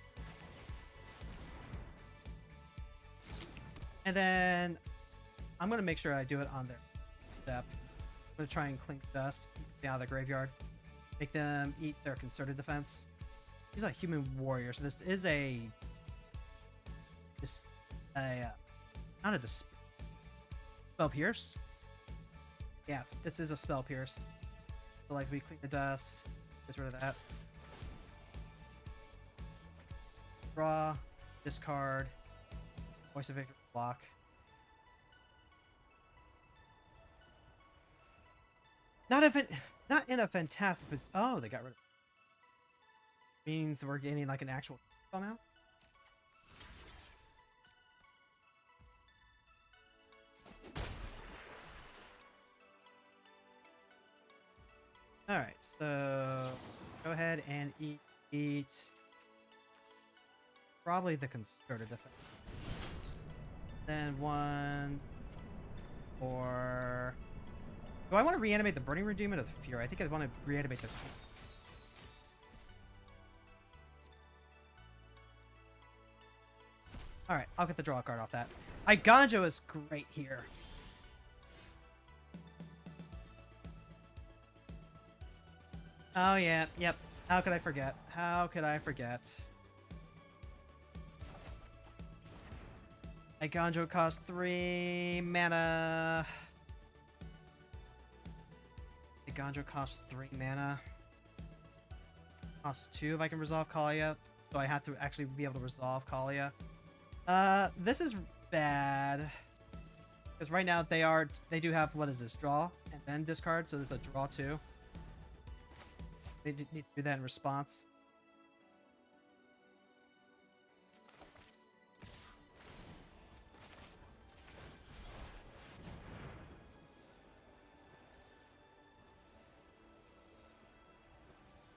And then I'm gonna make sure I do it on their step. I'm gonna try and clean the dust out of the graveyard. Make them eat their concerted defense. He's a human warrior, so this is not a spell pierce. Yeah, this is a spell pierce. So like we clean the dust, get rid of that. Draw, discard, voice of victory, block. Not in a fantastic position. Oh, they got rid of it. Means we're getting like an actual spell now. All right, so go ahead and eat probably the concerted defense. Then 1 for. Do I want to reanimate the Burning Room Demon or the Fury? I think I want to reanimate the. All right, I'll get the draw card off that. Iganjo is great here. Oh yeah, yep. How could I forget? How could I forget? Iganjo costs 3 mana. Iganjo costs 3 mana. Costs 2 if I can resolve Kalia. So I have to actually be able to resolve Kalia. This is bad. Because right now they do have, what is this, draw and then discard, so it's a draw too. They need to do that in response.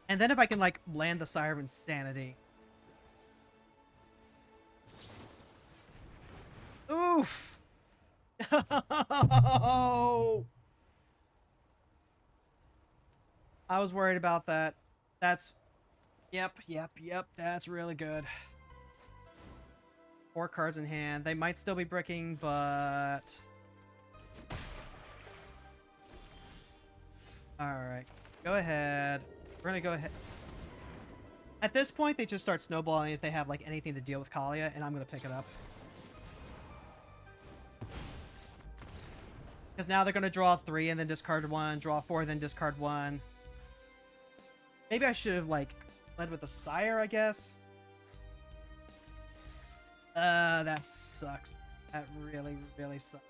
And then if I can like land the Sire of Insanity. Oof! Oh! I was worried about that. That's... Yep. That's really good. 4 cards in hand. They might still be bricking, but... Alright. Go ahead. We're gonna go ahead. At this point, they just start snowballing if they have like anything to deal with Kalia, and I'm gonna pick it up. Because now they're gonna draw 3 and then discard 1, draw 4, then discard 1. Maybe I should have like led with the Sire, I guess. That sucks. That really, really sucks.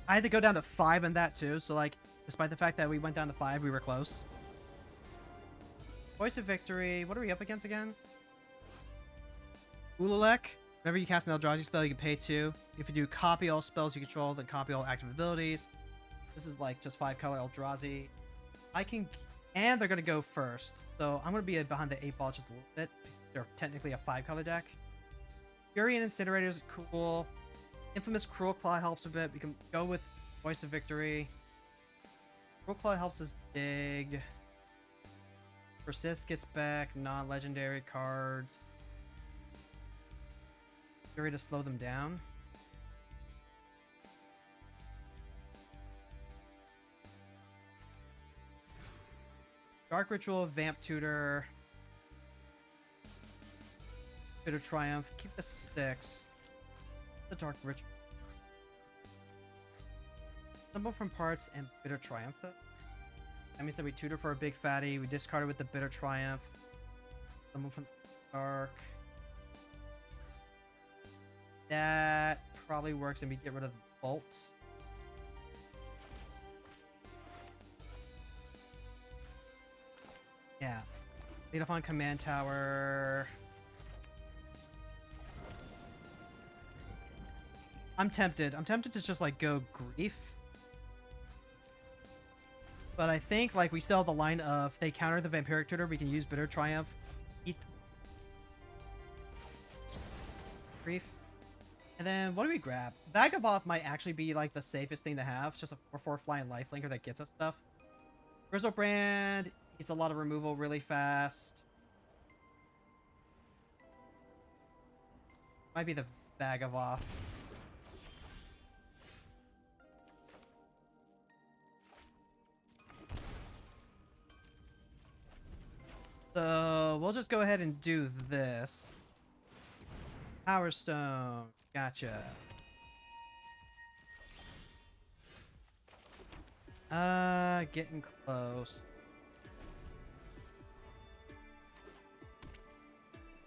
I had to go down to 5 in that too, so like, despite the fact that we went down to 5, we were close. Voice of Victory, what are we up against again? Ulalek. Whenever you cast an Eldrazi spell, you can pay 2. If you do copy all spells you control, then copy all active abilities. This is like just 5 color Eldrazi. And they're gonna go first. So I'm gonna be behind the 8 ball just a little bit. They're technically a 5 color deck. Fury and Incinerator is cool. Infamous Cruel Claw helps a bit. We can go with Voice of Victory. Cruel Claw helps us dig. Persist gets back non-legendary cards. Fury to slow them down. Dark Ritual, Vamp Tutor. Bitter Triumph. Keep the 6. The Dark Ritual. Symbol from Parts and Bitter Triumph. That means that we tutor for a big fatty. We discard it with the Bitter Triumph. Symbol from Dark. That probably works, and we get rid of the Bolt. Yeah. Lead-off on Command Tower. I'm tempted. I'm tempted to just like go grief. But I think like we still have the line of they counter the vampiric tutor, we can use bitter triumph. Eat grief. And then what do we grab? Vagavoth might actually be like the safest thing to have. It's just a 4/4 flying lifelinker that gets us stuff. Grizzlebrand eats a lot of removal really fast. Might be the Vagavoth. So we'll just go ahead and do this. Power Stone. Gotcha. Getting close.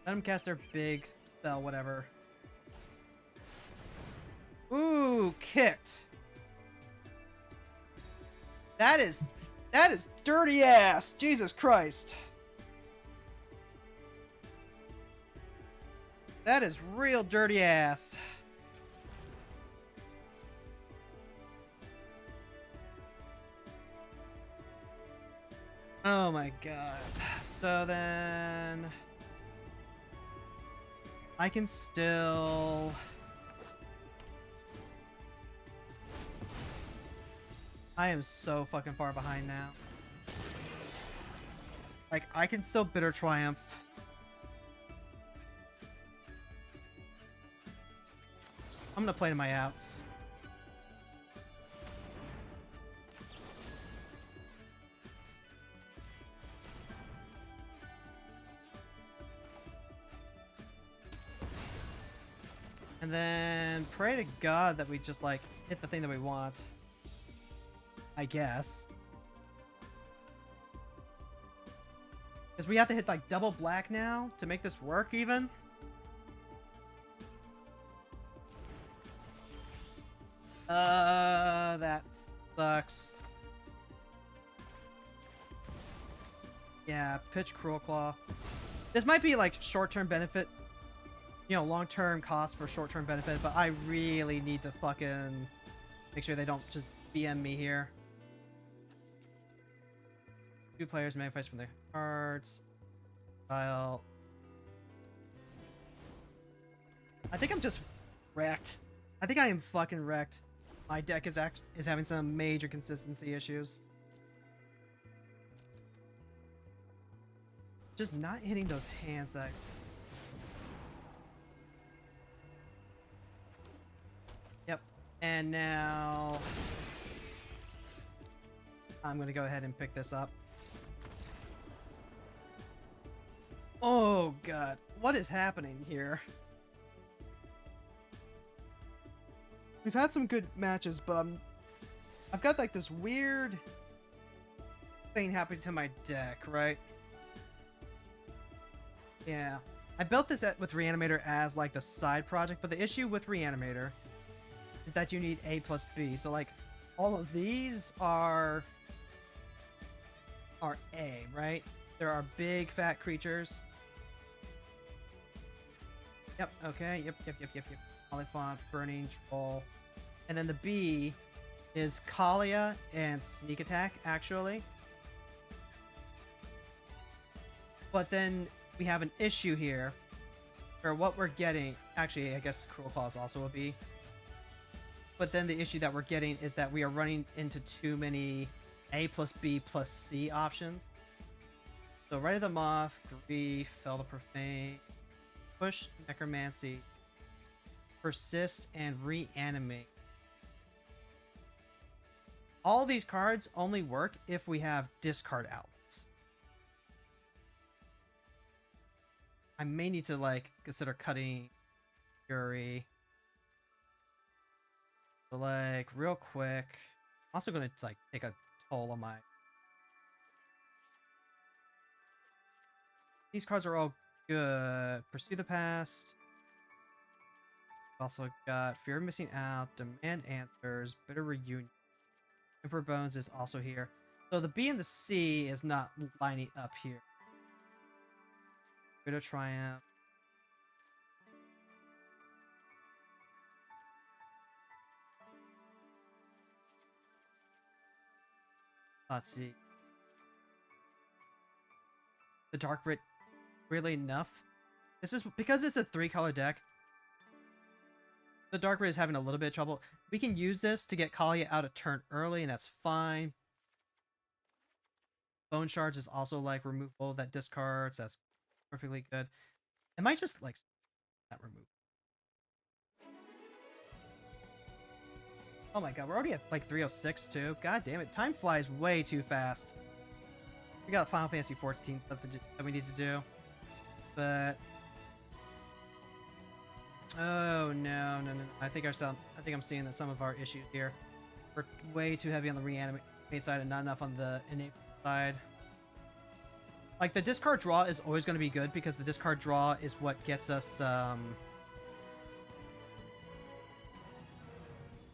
Let them cast their big spell, whatever. Ooh, kicked. That is dirty ass. Jesus Christ. That is real dirty ass. Oh my god. So then I can still I am so fucking far behind now. Like I can still bitter triumph. I'm gonna play to my outs. And then pray to God that we just like hit the thing that we want. I guess. Because we have to hit like double black now to make this work even. That sucks. Yeah, pitch Cruel Claw. This might be like short-term benefit. You know, long-term cost for short-term benefit, but I really need to fucking make sure they don't just BM me here. 2 players manifest from their cards. Style. I think I'm just wrecked. I think I am fucking wrecked. My deck is having some major consistency issues. Just not hitting those hands that... Yep. And now... I'm gonna go ahead and pick this up. Oh god. What is happening here? We've had some good matches, but I've got like this weird thing happening to my deck, right? Yeah. I built this with Reanimator as like the side project, but the issue with Reanimator is that you need A plus B. So like all of these are A, right? There are big fat creatures. Yep, okay, yep. Oliphant, Burning, Troll. And then the B is Kalia and Sneak Attack, actually. But then we have an issue here, or what we're getting. Actually, I guess Cruel Claw is also a B. But then the issue that we're getting is that we are running into too many A plus B plus C options. So Right of the Moth, Grief, Fell the Profane, Push, Necromancy, Persist, and Reanimate. All these cards only work if we have discard outlets. I may need to like consider cutting Fury. So like real quick, I'm also gonna like take a toll on my... These cards are all good. Pursue the Past. Also got Fear of Missing Out, Demand Answers, Bitter Reunion. Emperor Bones is also here. So the B and the C is not lining up here. Bitter Triumph. Let's see. The dark red, really enough. This is because it's a 3-color deck. The dark red is having a little bit of trouble. We can use this to get Kalia out a turn early, and that's fine. Bone Shards is also like removal that discards. That's perfectly good. It might just like that remove. Oh my god, we're already at like 306 too. God damn it, time flies way too fast. We got Final Fantasy 14 stuff that we need to do, but oh no. I think I'm seeing some of our issues here. We're way too heavy on the reanimate side and not enough on the enable side. Like, the discard draw is always going to be good because the discard draw is what gets us,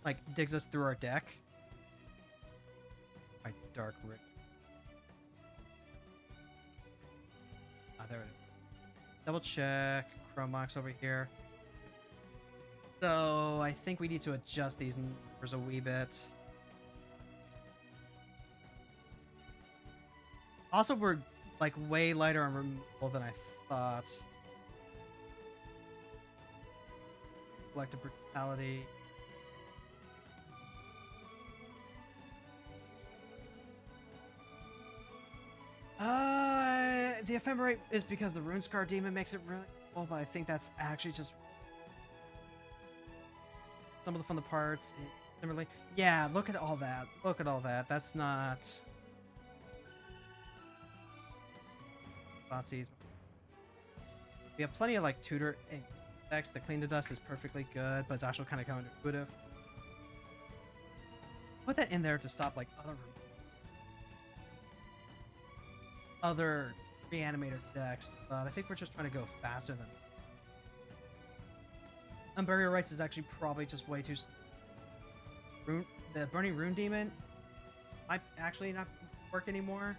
like, digs us through our deck. My dark rig. Ah, there it is. Double check. Chromox over here. So, I think we need to adjust these numbers a wee bit. Also, we're like way lighter on removal than I thought. Collective Brutality. The Ephemerate is because the Runescar Demon makes it really cool, but I think that's actually just some of the parts. Similarly, yeah, look at all that. Look at all that. That's not... We have plenty of like tutor decks. The Clean to Dust is perfectly good, but it's actually kind of counterintuitive. Put that in there to stop like other reanimator decks, but I think we're just trying to go faster than Unburial Rites is actually probably just way too... The Burning Rune Demon might actually not work anymore.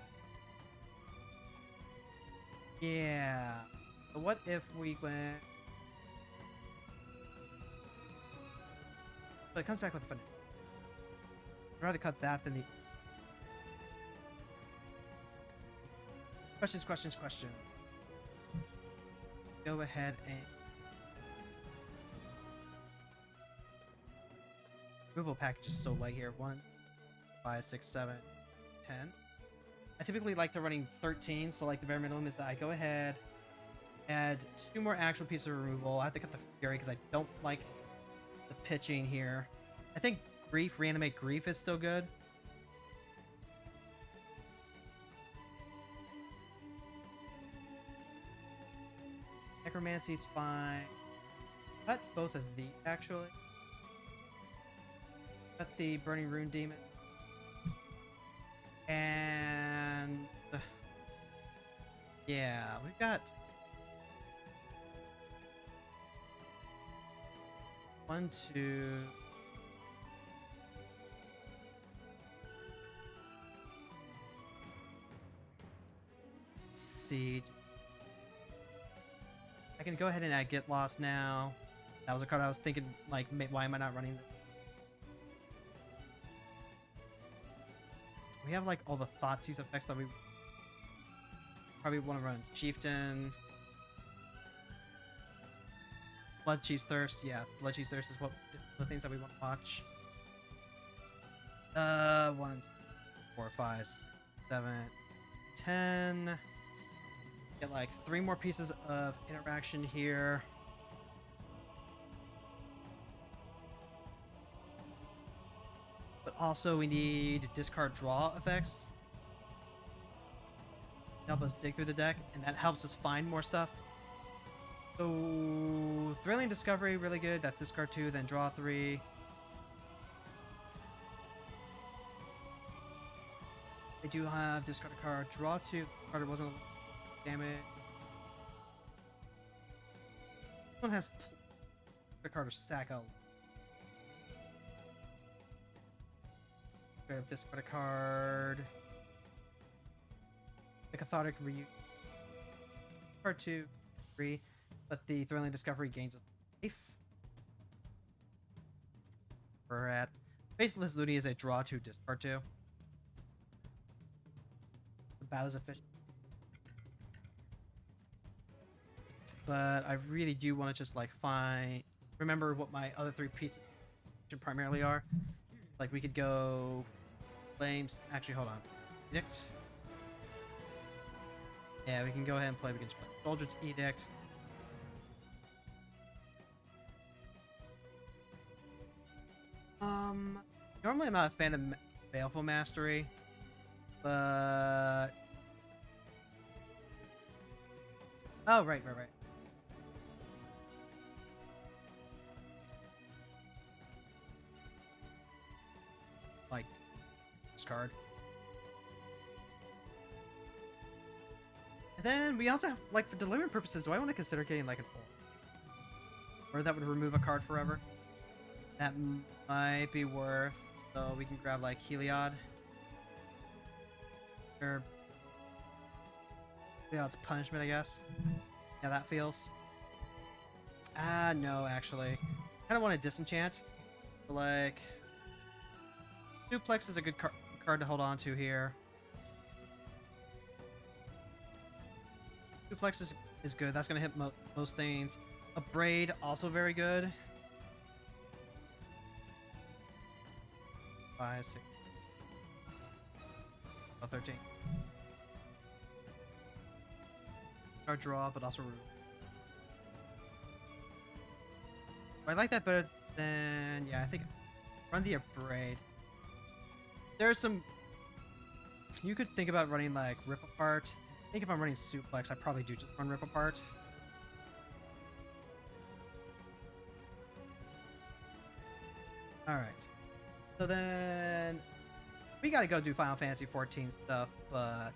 Yeah. So what if we went... But it comes back with a fun... I'd rather cut that than the... Questions. Go ahead and... Removal package is so light here. 1, 5, 6, 7, 10. I typically like to running 13, so like the bare minimum is that I go ahead, add 2 more actual pieces of removal. I have to cut the Fury because I don't like the pitching here. I think Grief, Reanimate Grief is still good. Necromancy's fine. Cut both of these, actually. Cut the Burning Rune Demon. And... yeah, we've got... 1, 2... Let's see... I can go ahead and Get Lost now. That was a card I was thinking, like, why am I not running this? We have, like, all the Thoughtseize effects that we probably want to run. Chieftain. Blood Chief's Thirst. Yeah, Blood Chief's Thirst is what the things that we want to watch. 1, 2, 4, 5, 7, 10. Get, like, 3 more pieces of interaction here. But also we need discard draw effects. Help us dig through the deck, and that helps us find more stuff. So Thrilling Discovery, really good. That's discard 2, then draw 3. I do have discard a card, draw 2. Card wasn't damage. This one has a card of sack out. Discard a card. The Cathartic Reunion. Card 2, 3, but the Thrilling Discovery gains a life. We're at Faceless Looty is a draw 2, discard 2. about as efficient. But I really do want to just like remember what my other three pieces primarily are. Like we could go flames. Actually, hold on. Edict. Yeah, we can go ahead and play. We can just play Soldier's Edict. Normally I'm not a fan of Baleful Mastery, but oh right. Like this card. And then we also have, like, for delirium purposes, do I want to consider getting like an or that would remove a card forever? That might be worth. So we can grab like Heliod. Or Heliod's punishment, I guess. Yeah, that feels. No, actually. I kind of want to disenchant. But, like, Duplex is a good card to hold on to here. Duplex is good. That's going to hit most things. A Braid, also very good. 5, 6, 13. Card draw, but also I like that better than, yeah, I think run the Braid. There's some you could think about running like Rip Apart. I think if I'm running Suplex, I probably do just run Rip Apart. Alright. So then we gotta go do Final Fantasy 14 stuff, but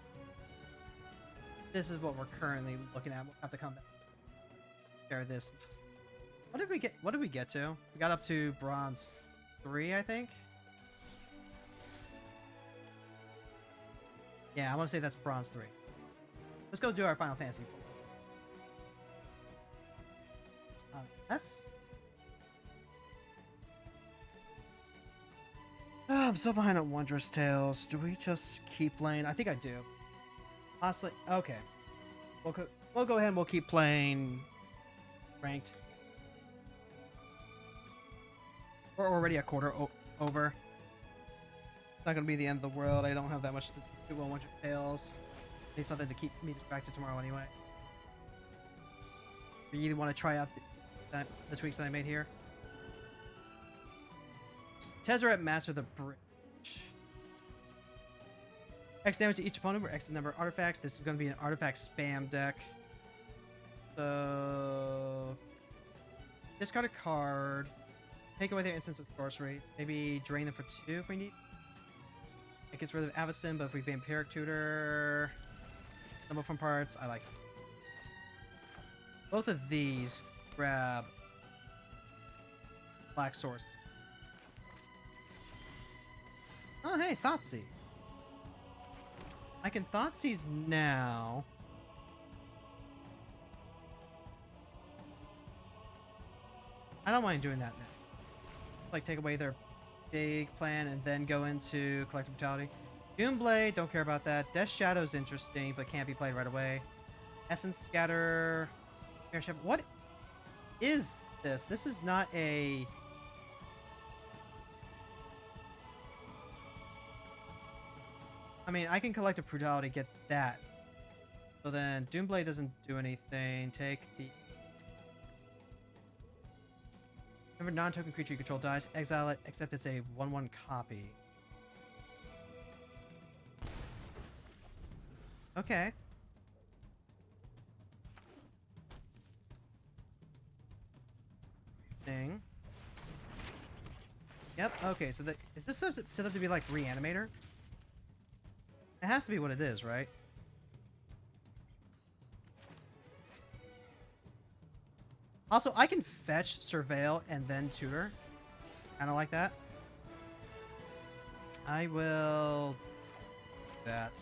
this is what we're currently looking at. We'll have to come back. Share this. What did we get? What did we get to? We got up to Bronze 3, I think. Yeah, I want to say that's Bronze 3. Let's go do our Final Fantasy 4. That's... Oh, I'm so behind on Wondrous Tales. Do we just keep playing? I think I do. Honestly, okay. We'll go ahead and we'll keep playing Ranked. We're already a quarter over. It's not going to be the end of the world. I don't have that much to do on Wondrous Tales. Need something to keep me distracted tomorrow anyway. You either want to try out the tweaks that I made here. Tezzeret, Master the Bridge. X damage to each opponent for X number of artifacts. This is going to be an artifact spam deck. So... discard a card. Take away their instance of sorcery. Maybe drain them for 2 if we need. It gets rid of Avacyn, but if we Vampiric Tutor... Stumble from parts, I like it. Both of these grab Black Source. Oh, hey, Thoughtseize. I can Thoughtseize now. I don't mind doing that now. Like, take away their big plan and then go into Collective Brutality. Doomblade, don't care about that. Death Shadow's interesting, but can't be played right away. Essence Scatter. Airship. What is this? This is not a... I mean, I can Collective Brutality, get that. So then, Doomblade doesn't do anything. Take the... Whenever non-token creature you control dies, exile it, except it's a 1/1 copy. Okay. Thing. Yep, okay, so is this set up to be like Reanimator? It has to be what it is, right? Also, I can fetch, surveil, and then tutor. Kind of like that. I will... do that.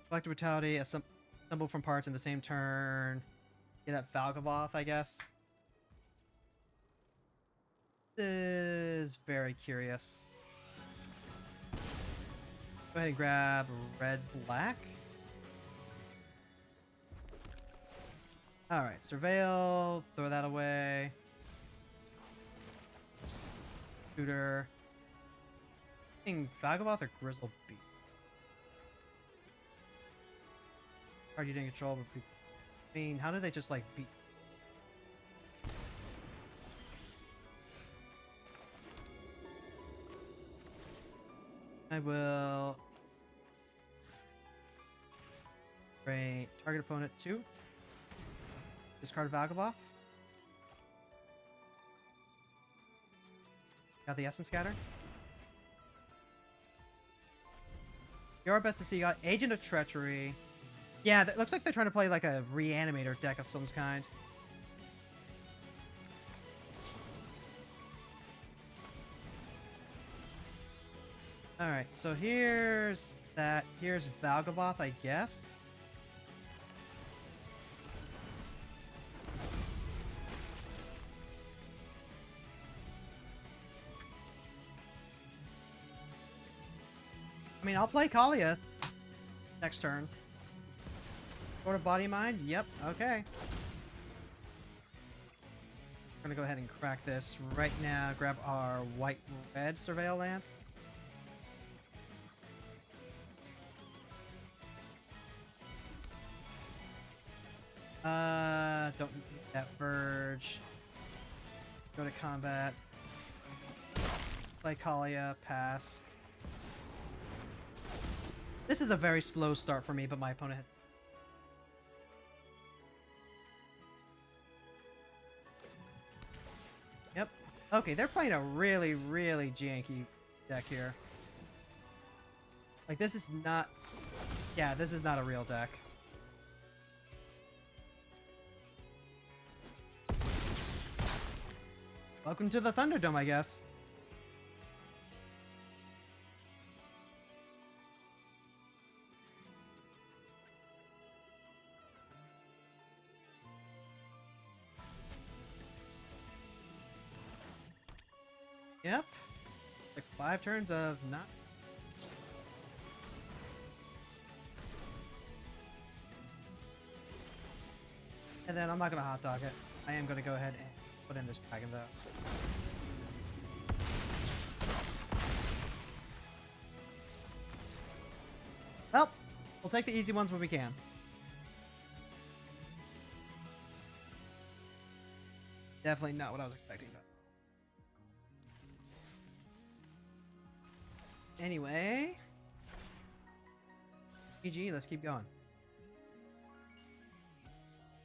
Collective Brutality, assemble from parts in the same turn. Get at Valgavoth, I guess. This is very curious. Go ahead and grab red, black. Alright, surveil. Throw that away. Shooter. Vagabond or Grizzle Beast? Card you didn't control, but I mean, how do they just like beat? I will rate target opponent 2. Discard Vagabond. Got the Essence Scatter. Your best to see. You got Agent of Treachery. Yeah, that looks like they're trying to play like a Reanimator deck of some kind. Alright, so here's that. Here's Valgaboth, I guess. I mean, I'll play Kalia next turn. Go to Body Mind? Yep, okay. We're gonna go ahead and crack this right now. Grab our white-red Surveil land. Don't need that Verge. Go to combat. Play Kalia, pass. This is a very slow start for me, but my opponent has... Yep. Okay, they're playing a really, really janky deck here. Like, this is not... Yeah, this is not a real deck. Welcome to the Thunderdome, I guess. Yep. Like 5 turns of not... And then I'm not going to hot dog it. I am going to go ahead and put in this dragon though. Well, we'll take the easy ones when we can. Definitely not what I was expecting though. Anyway. GG, let's keep going.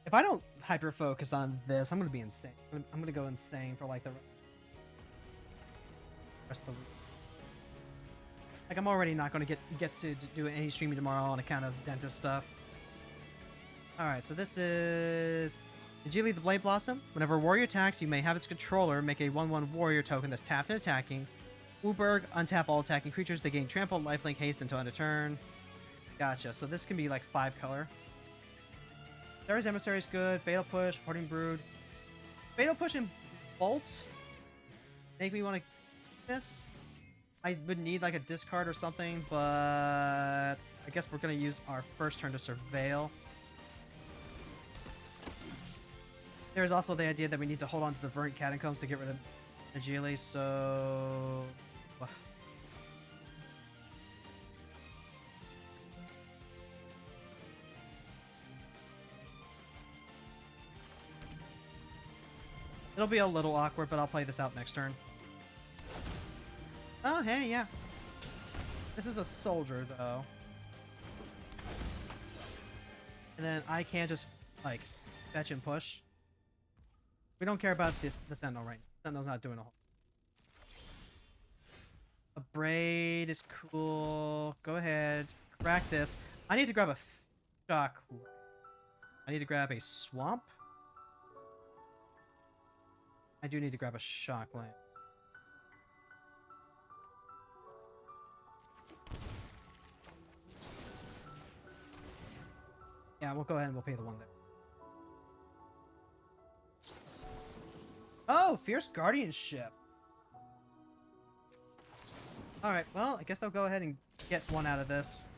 If I don't hyper focus on this, I'm gonna be insane. I'm gonna go insane for like the rest of the week. Like I'm already not gonna get to do any streaming tomorrow on account of dentist stuff. Alright, so this is Najili the Blade Blossom. Whenever a warrior attacks, you may have its controller make a 1/1 warrior token that's tapped and attacking. Wooburg, untap all attacking creatures. They gain trample, lifelink, haste until end of turn. Gotcha. So this can be like 5 color. Sarah's Emissary is good. Fatal Push, Hoarding Brood. Fatal Push and Bolt make me want to do this. I would need like a discard or something, but I guess we're going to use our first turn to Surveil. There's also the idea that we need to hold on to the Verdant Catacombs to get rid of Najili, so... It'll be a little awkward, but I'll play this out next turn. Oh, hey, yeah. This is a soldier, though. And then I can't just, like, fetch and push. We don't care about the Sentinel right now. Sentinel's not doing a whole... A Braid is cool. Go ahead. Crack this. I need to grab a shock. I need to grab a Swamp. I do need to grab a shock land. Yeah, we'll go ahead and we'll pay the 1 there. Oh, Fierce Guardianship. Alright, well, I guess they'll go ahead and get one out of this.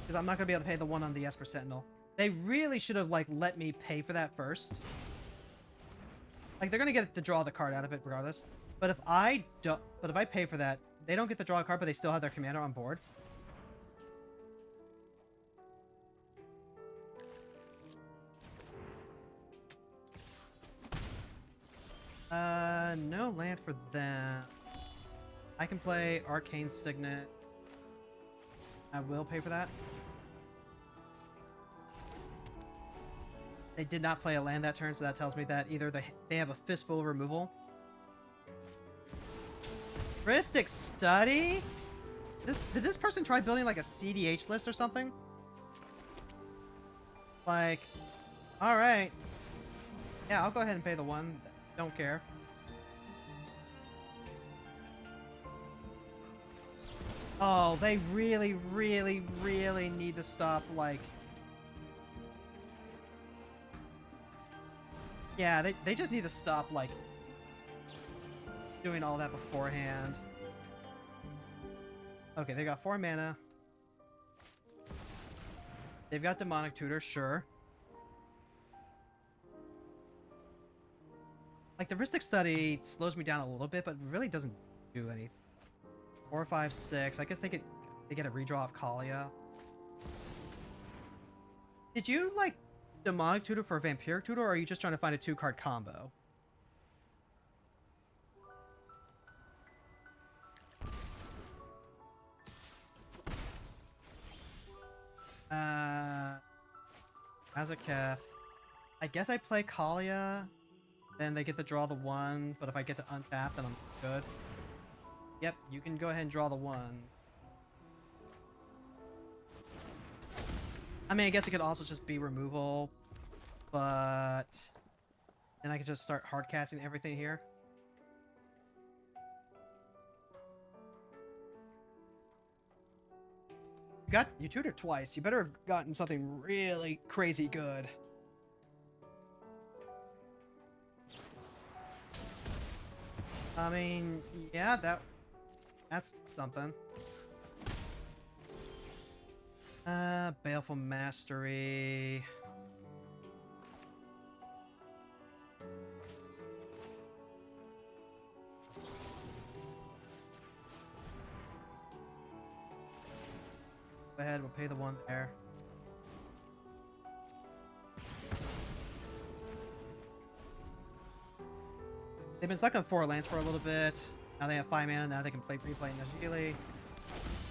Because I'm not going to be able to pay the one on the Esper Sentinel. They really should have, like, let me pay for that first. Like, they're going to get to draw the card out of it regardless. But if I don't... But if I pay for that, they don't get to draw a card, but they still have their commander on board. No land for them. I can play Arcane Signet. I will pay for that. They did not play a land that turn, so that tells me that either they have a fistful of removal. Heuristic Study? Did this person try building like a CDH list or something? Like, alright. Yeah, I'll go ahead and pay the one. Don't care. Oh, they really, really, really need to stop, like... Yeah, they just need to stop, like, doing all that beforehand. Okay, they got 4 mana. They've got Demonic Tutor, sure. Like, the Heuristic Study slows me down a little bit, but really doesn't do anything. 4, 5, 6. I guess they get a redraw of Kalia. Did you, like, Demonic Tutor for a Vampiric Tutor, or are you just trying to find a 2-card combo? Azaketh. I guess I play Kalia, then they get to draw the 1, but if I get to untap, then I'm good. Yep, you can go ahead and draw the 1. I mean, I guess it could also just be removal, but then I could just start hard casting everything here. You tutored twice. You better have gotten something really crazy good. I mean, yeah, that's something. Baleful Mastery. Go ahead, we'll pay the 1 there. They've been stuck on 4 lands for a little bit. Now they have 5 mana, now they can replay immediately.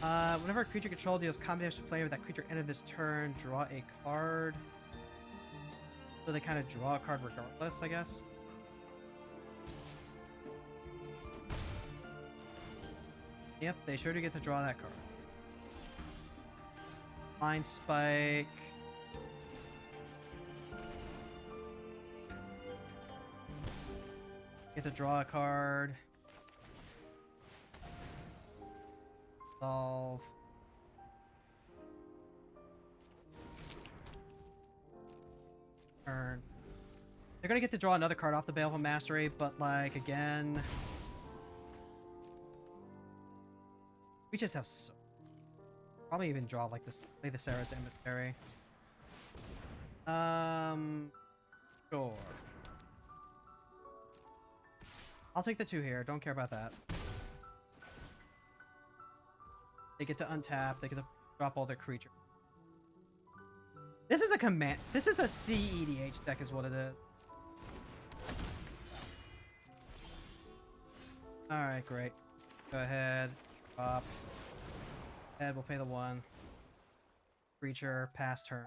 Whenever a creature control deals combat damage to player with that creature ended this turn, draw a card. So they kind of draw a card regardless, I guess. Yep, they sure do get to draw that card. Mind Spike. Get to draw a card. Solve. Turn. They're gonna get to draw another card off the Baleful Mastery, but like again, we just have so probably even draw like this. Play the Sarah's Emissary. Sure. I'll take the 2 here. Don't care about that. They get to untap. They get to drop all their creatures. This is a command. This is a CEDH deck, is what it is. All right, great. Go ahead. Drop. Head. We'll pay the 1. Creature. Pass turn.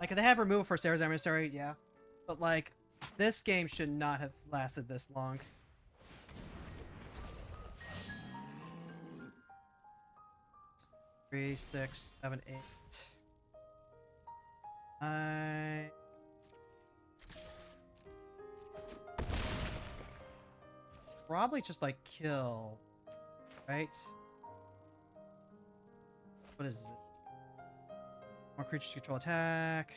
Like, they have removal for Sarah's Emissary, yeah. But, like, this game should not have lasted this long. Three, 6, 7, 8. I probably just like kill, right? What is it? More creatures control attack.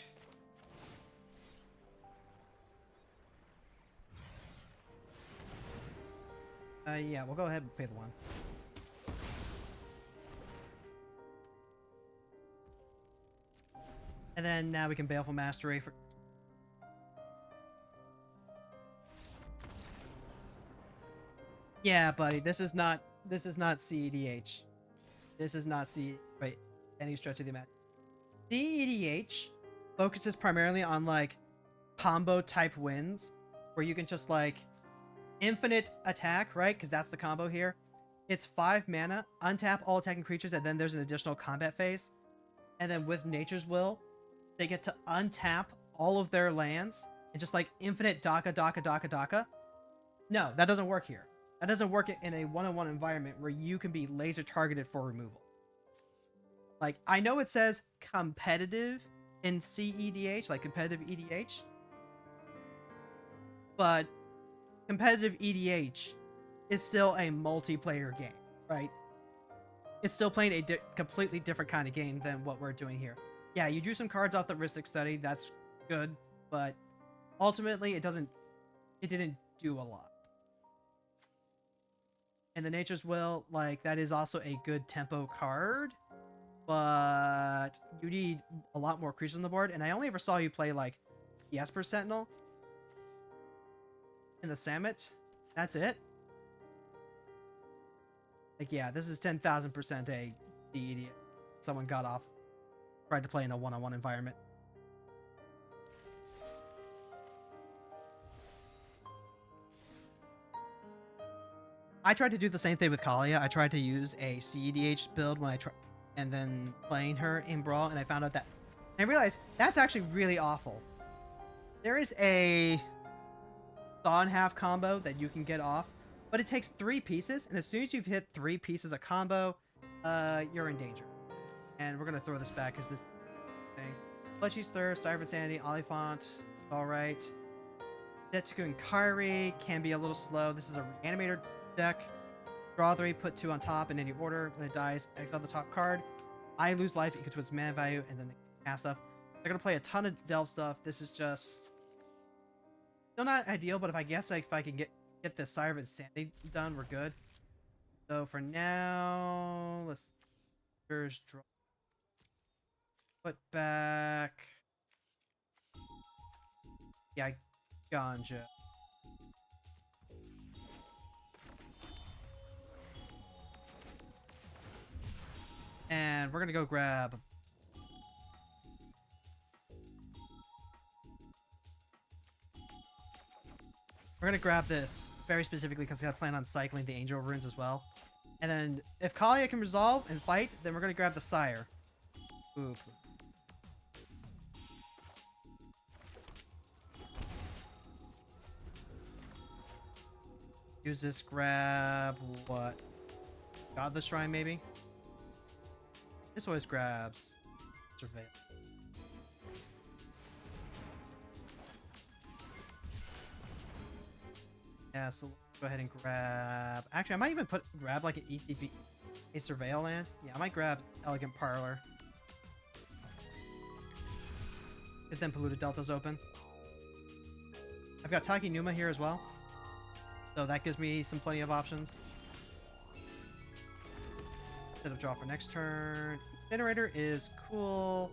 Yeah, we'll go ahead and pay the 1. And then now we can Baleful Mastery for... Yeah, buddy, this is not CEDH. This is not by any stretch of the imagination. CEDH focuses primarily on like combo type wins, where you can just like infinite attack, right? Because that's the combo here. It's 5 mana, untap all attacking creatures, and then there's an additional combat phase. And then with Nature's Will, they get to untap all of their lands and just like infinite Daka. No, that doesn't work here. That doesn't work in a one-on-one environment where you can be laser targeted for removal. Like, I know it says competitive in CEDH, like competitive EDH, but competitive EDH is still a multiplayer game, right? It's still playing a completely different kind of game than what we're doing here. Yeah, you drew some cards off the Rhystic Study. That's good, but ultimately it didn't do a lot. And the Nature's Will, like, that is also a good tempo card, but you need a lot more creatures on the board. And I only ever saw you play like the Esper Sentinel and the Samet. That's it. Like, yeah, this is 10,000% a idiot. Someone got off, tried to play in a one-on-one environment. I tried to do the same thing with Kalia. I tried to use a CEDH build when I tried, and then playing her in Brawl, and I found out that I realized that's actually really awful. There is a saw in half combo that you can get off, but it takes 3 pieces, and as soon as you've hit 3 pieces of combo, you're in danger. And we're gonna throw this back because this thing. Fletchy's Thirst, Sire of Insanity, Oliphant, alright. Detsuku and Kairi can be a little slow. This is a reanimator deck. Draw 3, put 2 on top in any order. When it dies, exile the top card. I lose life equal to its mana value, and then they cast stuff. They're gonna play a ton of Delve stuff. This is just still not ideal, but if I can get the Sire of Insanity done, we're good. So for now, let's first draw. Put back. Yeah, ganja. And we're gonna go grab. We're gonna grab this very specifically because I plan on cycling the Angel Runes as well. And then if Kalia can resolve and fight, then we're gonna grab the Sire. Ooh. Use this, grab what? Godless Shrine, maybe? This always grabs Surveil. Yeah, so let's go ahead and grab... Actually, I might even grab like an ETB, a Surveil land. Yeah, I might grab Elegant Parlor. Because then Polluted Delta's open. I've got Taki Numa here as well. So that gives me plenty of options. Instead of draw for next turn. Generator is cool.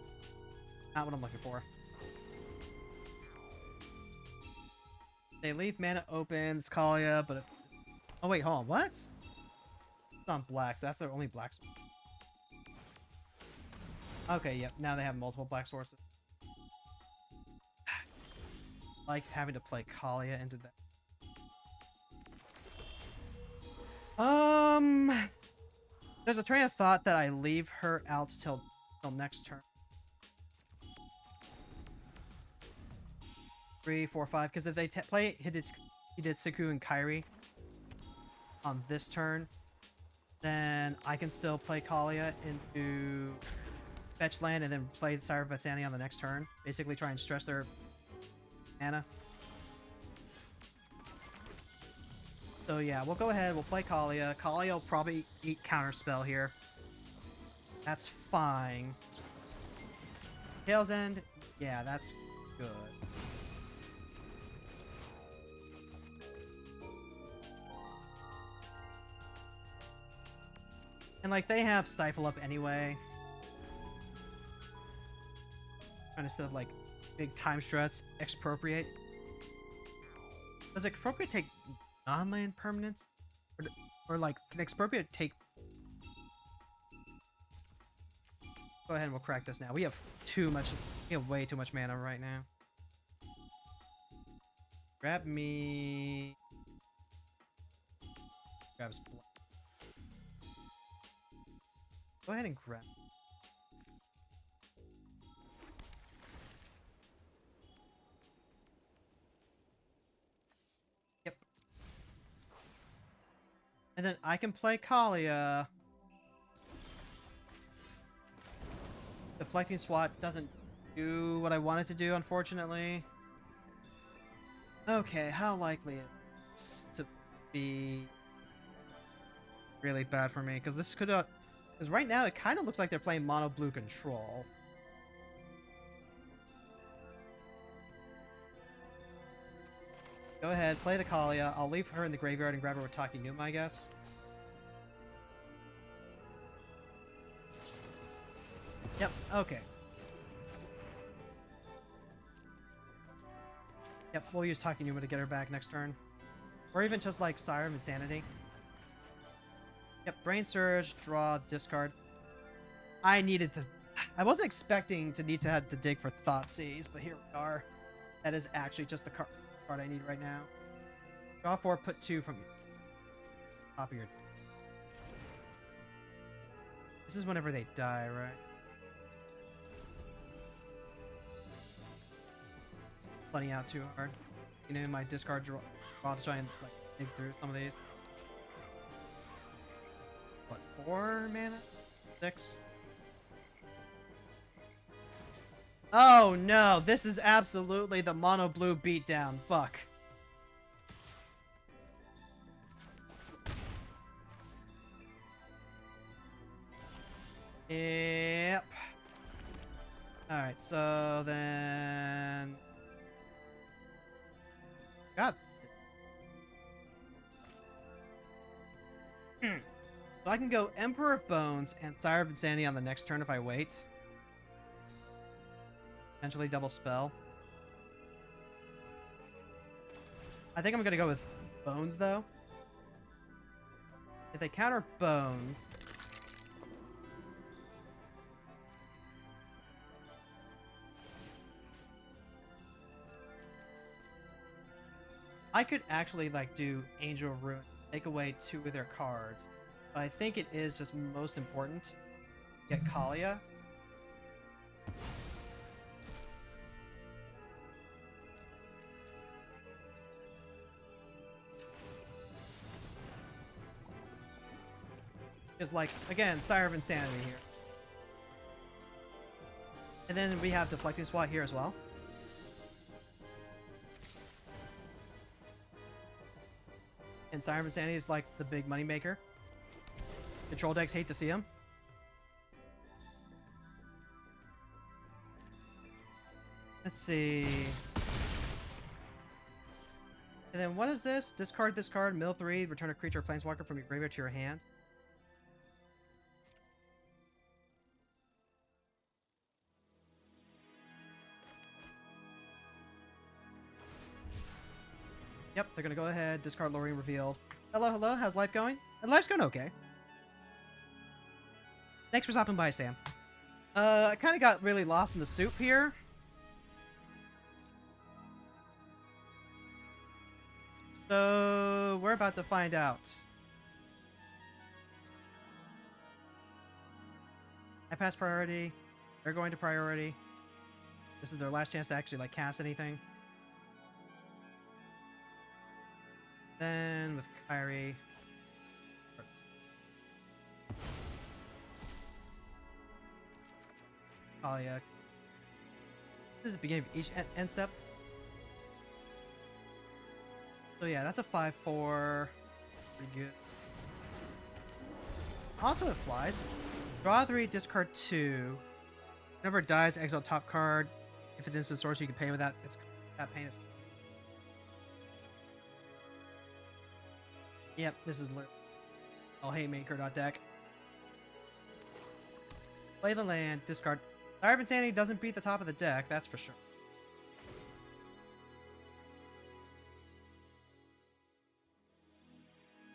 Not what I'm looking for. They leave mana open. It's Kalia, but... Oh, wait, hold on. What? It's on black, so that's their only black source. Okay, yep. Now they have multiple black sources. Like having to play Kalia into that. There's a train of thought that I leave her out till next turn. 3, 4, 5. Because if they play Hidetsugu and Kairi on this turn, then I can still play Kalia into fetch land and then play Sire of Insanity on the next turn. Basically try and stress their mana. So yeah, we'll go ahead, we'll play Kalia. Kalia will probably eat Counterspell here. That's fine. Tail's End, yeah, that's good. And like they have Stifle up anyway. Trying to set like big time stress. Expropriate. Does Expropriate take non-land permanents? Or like, can Expropriate take... Go ahead and we'll crack this now. We have too much... We have way too much mana right now. Grab me... Grabs blood. Go ahead and grab... Yep. And then I can play Kalia. Deflecting SWAT doesn't do what I want it to do, unfortunately. Okay, how likely it's to be really bad for me? Because this could... Because right now, it kind of looks like they're playing mono blue control. Go ahead, play the Kalia. I'll leave her in the graveyard and grab her with Taki Numa, I guess. Yep, okay. Yep, we'll use Taki Numa to get her back next turn. Or even just like Siren Insanity. Yep, Brain Surge, draw, discard. I needed to... I wasn't expecting to need to have to dig for Thoughtseize, but here we are. That is actually just the card I need right now. Draw 4, put 2 from your top of your... This is whenever they die, right? Flooding out too hard. You know, my discard draw to try and like dig through some of these. What, 4 mana? 6? Oh no, this is absolutely the mono blue beatdown. Fuck. Yep. Alright, so then... God. So I can go Emperor of Bones and Sire of Insanity on the next turn if I wait. Potentially double spell. I think I'm gonna go with Bones though. If they counter Bones... I could actually like do Angel of Ruin, take away 2 of their cards, but I think it is just most important to get Kalia. Because like, again, Sire of Insanity here. And then we have Deflecting SWAT here as well. And Sire of Insanity is like the big money maker. Control decks hate to see him. Let's see. And then what is this? Discard this card, mill 3, return a creature or planeswalker from your graveyard to your hand. Yep, they're gonna go ahead, discard Lorien revealed. Hello, hello, how's life going? Life's going okay. Thanks for stopping by, Sam. I kind of got really lost in the soup here. So, we're about to find out. I passed priority. They're going to priority. This is their last chance to actually, like, cast anything. Then with Kyrie. Oh yeah. This is the beginning of each end step. So yeah, that's a 5-4. Pretty good. Also it flies. Draw 3, discard 2. Whenever it dies, exile top card. If it's instant source, you can pay with that. It's that pain is. Yep, this is all haymaker.deck. Play the land, discard. Dire of Insanity doesn't beat the top of the deck, that's for sure.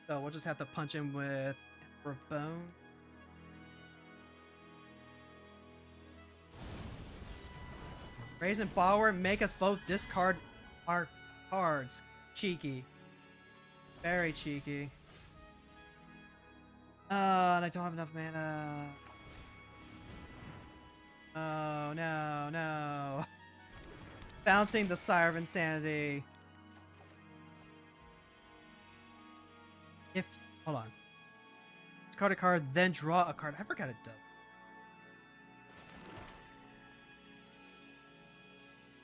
So we'll just have to punch in with Emperor Bone. Brazen Follower, make us both discard our cards. Cheeky. Very cheeky. And I don't have enough mana. Oh, no, no. Bouncing the Sire of Insanity. If... Hold on. Discard a card, then draw a card. I forgot it does.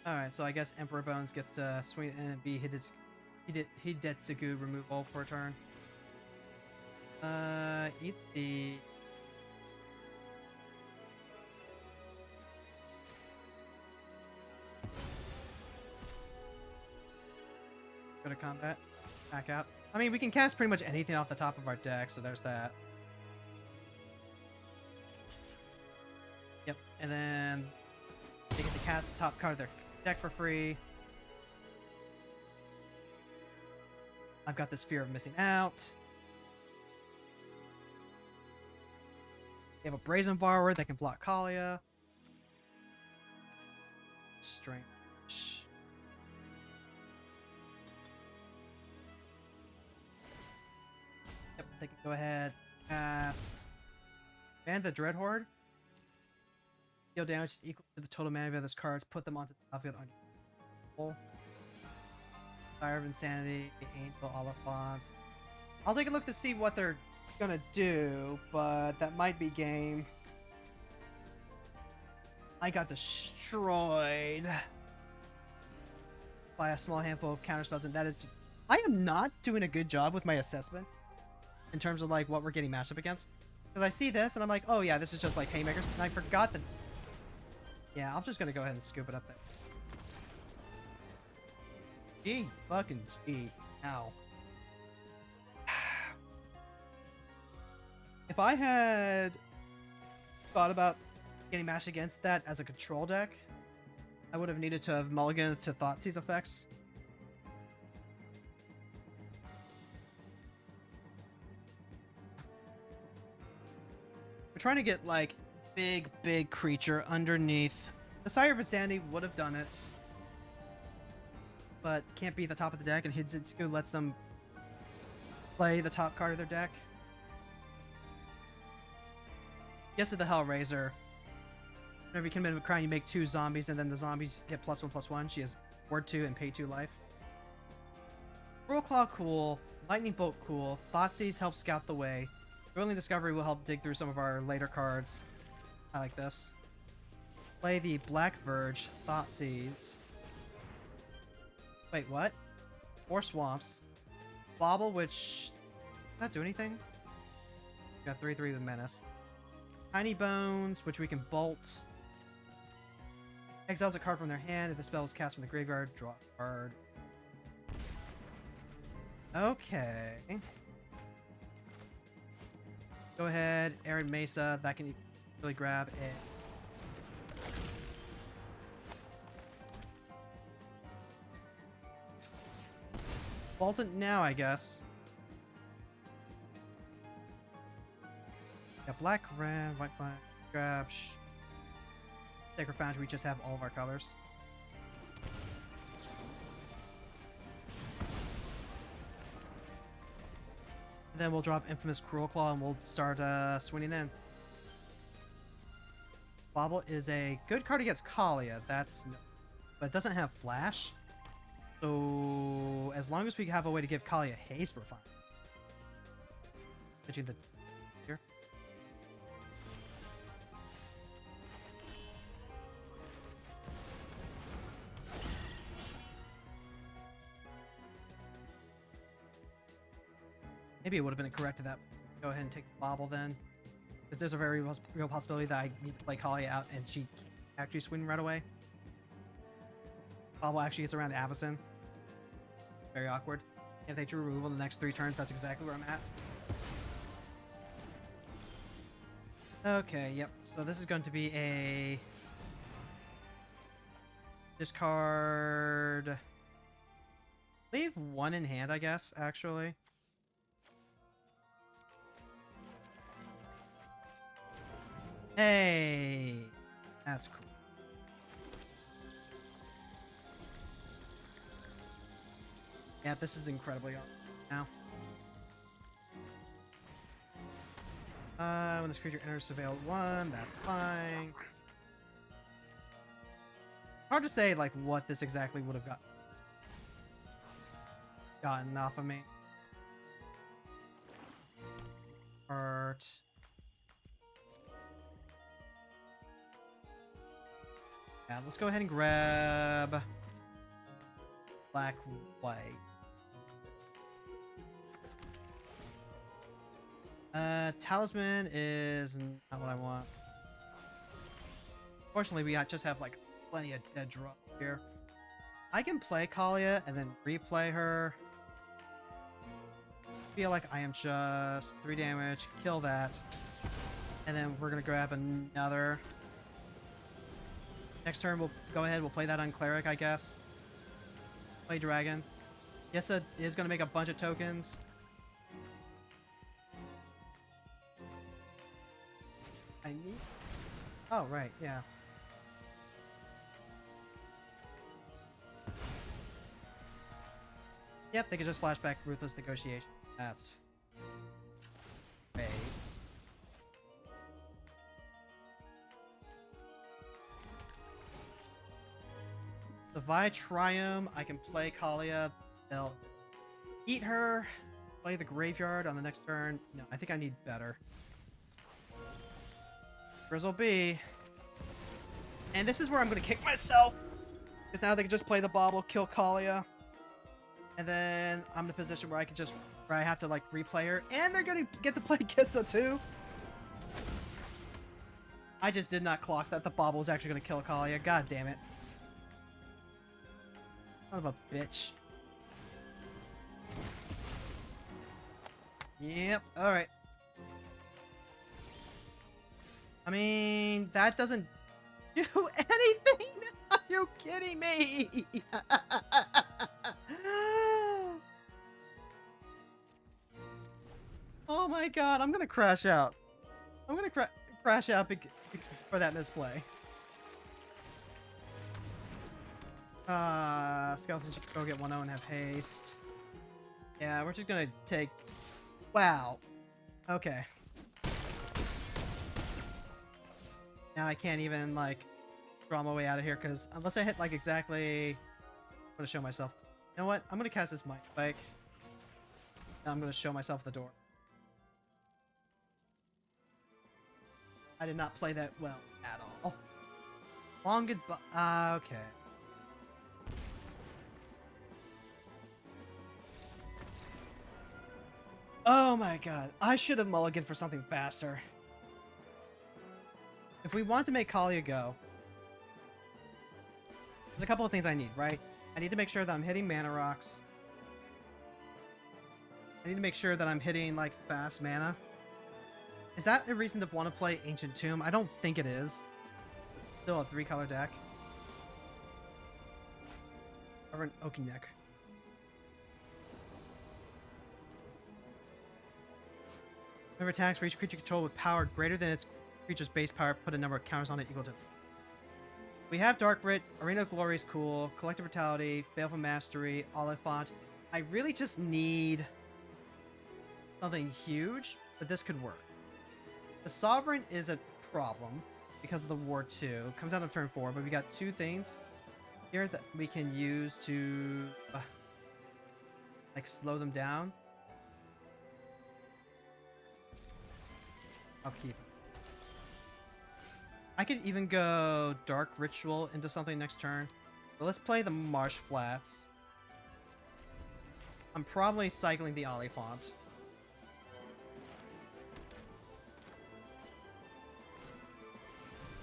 Alright, so I guess Emperor Bones gets to swing in and be Hidetsugu removal for a turn. Eat the... Go to combat. Back out. I mean, we can cast pretty much anything off the top of our deck, so there's that. Yep, and then they get to cast the top card of their deck for free. I've got this fear of missing out. They have a Brazen Borrower that can block Kalia. Strange. Yep, they can go ahead, cast. And the Dread Horde. Deal damage equal to the total mana of this cards. Put them onto the battlefield on your control. Fire of Insanity, Angel Oliphant. I'll take a look to see what they're gonna do, but that might be game. I got destroyed by a small handful of counterspells, and that is just... I am not doing a good job with my assessment in terms of like what we're getting matched up against. Because I see this and I'm like, oh yeah, this is just like haymakers, and I forgot that. Yeah, I'm just gonna go ahead and scoop it up there. Gee, fucking gee. Ow. If I had thought about getting matched against that as a control deck, I would have needed to have mulliganed to Thoughtseize effects. We're trying to get like big creature underneath. The Sire of Insanity would have done it, but can't be the top of the deck, and Hidetsugu lets them play the top card of their deck. Yes, to the Hellraiser. Whenever you commit a crime, you make 2 zombies, and then the zombies get +1/+1. She has Ward 2 and Pay 2 life. Cruel Claw, cool. Lightning Bolt, cool. Thoughtseize helps scout the way. Rolling Discovery will help dig through some of our later cards. I like this. Play the Black Verge, Thoughtseize. Wait, what? 4 Swamps. Bobble, which... does not do anything? Got 3/3 with Menace. Tiny Bones, which we can bolt. Exiles a card from their hand. If the spell is cast from the graveyard, draw a card. Okay. Go ahead, Arid Mesa. That can really grab it. Bolt it now, I guess. Got Black Red, White Flag, grab. Sacred Foundry, we just have all of our colors. And then we'll drop Infamous Cruel Claw and we'll start swinging in. Bobble is a good card against Kalia. That's, but it doesn't have Flash. So as long as we have a way to give Kalia haste, we're fine. Pitching the here. Maybe it would have been correct to that. Go ahead and take the Bobble then. Because there's a very real possibility that I need to play Kalia out and she can't actually swing right away. Bobble actually gets around to Avacyn. Very awkward. If they drew removal the next 3 turns, that's exactly where I'm at. Okay, yep. So this is going to be a discard. Leave one in hand, I guess, actually. Hey, that's cool. Yeah, this is incredibly awesome now. When this creature enters surveilled 1, that's fine. Hard to say, like, what this exactly would have gotten off of me. Art. Yeah, let's go ahead and grab black, white. Talisman is not what I want. Fortunately, we just have like plenty of dead draw here. I can play Kalia and then replay her. Feel like I am just 3 damage, kill that, and then we're gonna grab another. Next turn, we'll go ahead. We'll play that on Cleric, I guess. Play Dragon. Yessa is gonna make a bunch of tokens. I need. Oh right, yeah. Yep, they can just flashback Ruthless Negotiation. That's great. The Vi Triumph, I can play Kalia. They'll eat her, play the Graveyard on the next turn. No, I think I need better. Grizzle B. And this is where I'm going to kick myself. Because now they can just play the Bauble, kill Kalia. And then I'm in a position where I have to like replay her. And they're going to get to play Kissa too. I just did not clock that the Bauble was actually going to kill Kalia. God damn it. Son of a bitch. Yep, alright. I mean, that doesn't do anything? Are you kidding me? Oh my god, I'm gonna crash out. I'm gonna crash out for that misplay. Skeleton should go get 1-0 and have haste. Yeah, we're just gonna take... Wow. Okay. Now I can't even, like, draw my way out of here, because unless I hit, like, exactly... I'm gonna show myself... You know what? I'm gonna cast this Might Spike. And I'm gonna show myself the door. I did not play that well at all. Long goodbye... okay. Oh my god. I should have mulliganed for something faster. If we want to make Kalia go, there's a couple of things I need, right? I need to make sure that I'm hitting mana rocks. I need to make sure that I'm hitting, like, fast mana. Is that a reason to want to play Ancient Tomb? I don't think it is. It's still a 3-color deck. Or an Oaky Neck. Whenever attacks for each creature controlled with power greater than its creature's base power, put a number of counters on it equal to... We have Dark Writ, Arena of Glory is cool, Collective Brutality, Baleful Mastery, Oliphant. I really just need something huge, but this could work. The Sovereign is a problem because of the War 2. Comes out of turn 4, but we got 2 things here that we can use to like slow them down. I'll keep it. I could even go Dark Ritual into something next turn. But let's play the Marsh Flats. I'm probably cycling the Oliphant.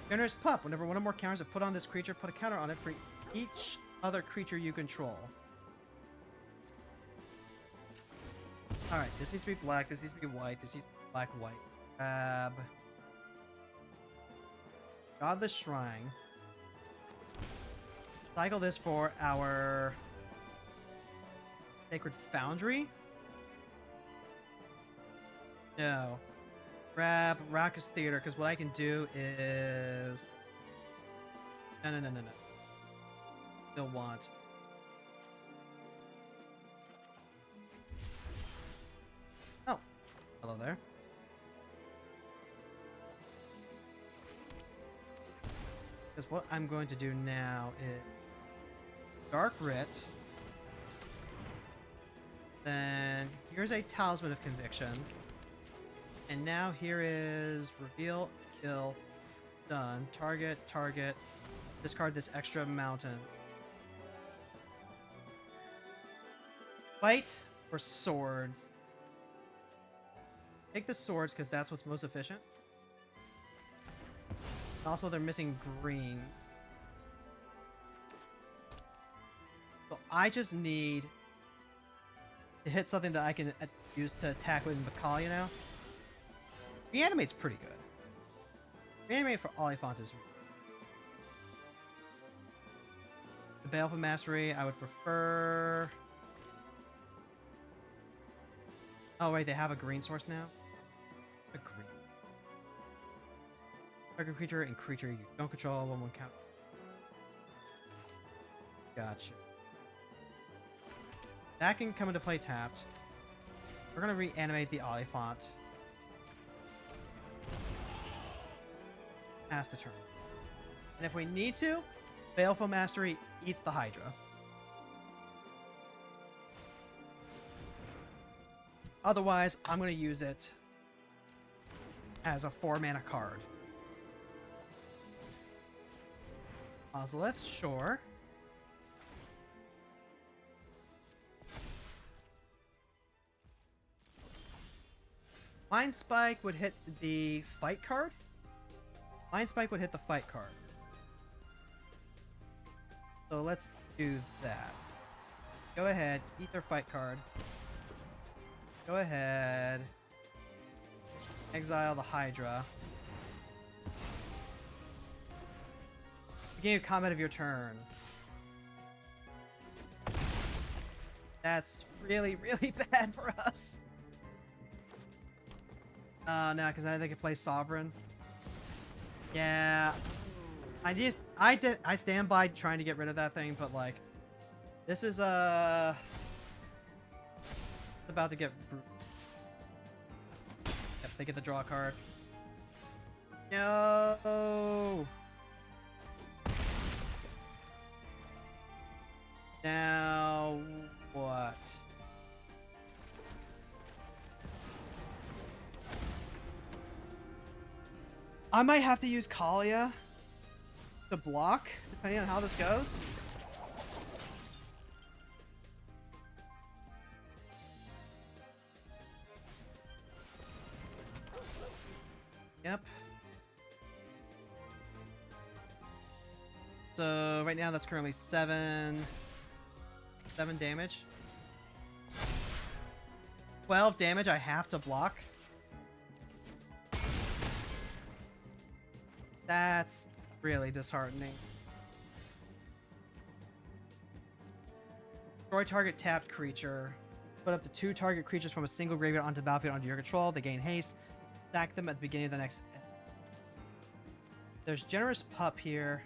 Gunner's Pup. Whenever one or more counters are put on this creature, put a counter on it for each other creature you control. Alright, this needs to be black, this needs to be white, this needs to be black, white. Godless Shrine. Cycle this for our Sacred Foundry. No. Grab Raucous Theater, because what I can do is... No. Still want... Oh. Hello there. Because what I'm going to do now is... Dark Writ. Then here's a Talisman of Conviction. And now here is Reveal, Kill, done. Target, discard this extra mountain. Fight or swords? Take the swords because that's what's most efficient. Also, they're missing green. So I just need to hit something that I can use to attack with Macalia now. Reanimate's pretty good. Reanimate for Oliphant is... The Baleful Mastery, I would prefer... Oh wait, they have a green source now? A green. Target creature and creature you don't control, 1/1 count. Gotcha. That can come into play tapped. We're gonna reanimate the Oliphant. Pass the turn. And if we need to, Baleful Mastery eats the Hydra. Otherwise, I'm going to use it as a 4-mana card. Ozolith, sure. Mind Spike would hit the fight card. Mind Spike would hit the fight card. So let's do that. Go ahead, eat their fight card. Go ahead. Exile the Hydra. Beginning of combat of your turn. That's really, really bad for us. No, because I think I play Sovereign. Yeah. I stand by trying to get rid of that thing, but like, this is about to get... Yep, they get the draw card. No! Now... what? I might have to use Kalia to block, depending on how this goes. Yep. So right now that's currently 7 damage. 12 damage I have to block. That's really disheartening. Destroy target tapped creature. Put up to 2 target creatures from a single graveyard onto the battlefield under your control. They gain haste. Sack them at the beginning of the next... There's Generous Pup here.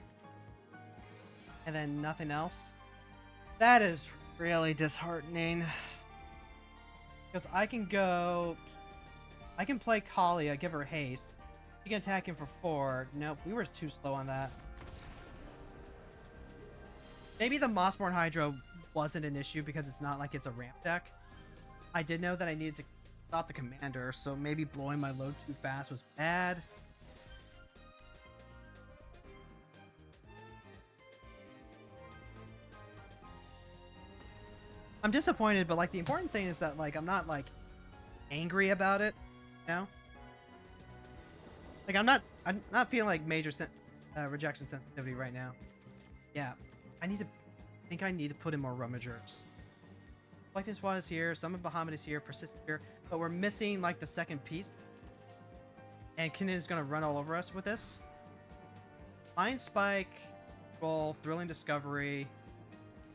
And then nothing else. That is really disheartening. Because I can go... I can play Kalia, give her haste. You can attack him for 4. Nope, we were too slow on that. Maybe the Mossborn Hydra wasn't an issue because it's not like it's a ramp deck. I did know that I needed to stop the commander, so maybe blowing my load too fast was bad. I'm disappointed, but like the important thing is that like I'm not like angry about it, you know? Like I'm not feeling like major rejection sensitivity right now. Yeah, I think I need to put in more Rummagers. Collecting Squad is here, Summon Bahamut is here, Persistent here, but we're missing like the second piece. And Kinnan is gonna run all over us with this. Mind Spike, Roll, Thrilling Discovery,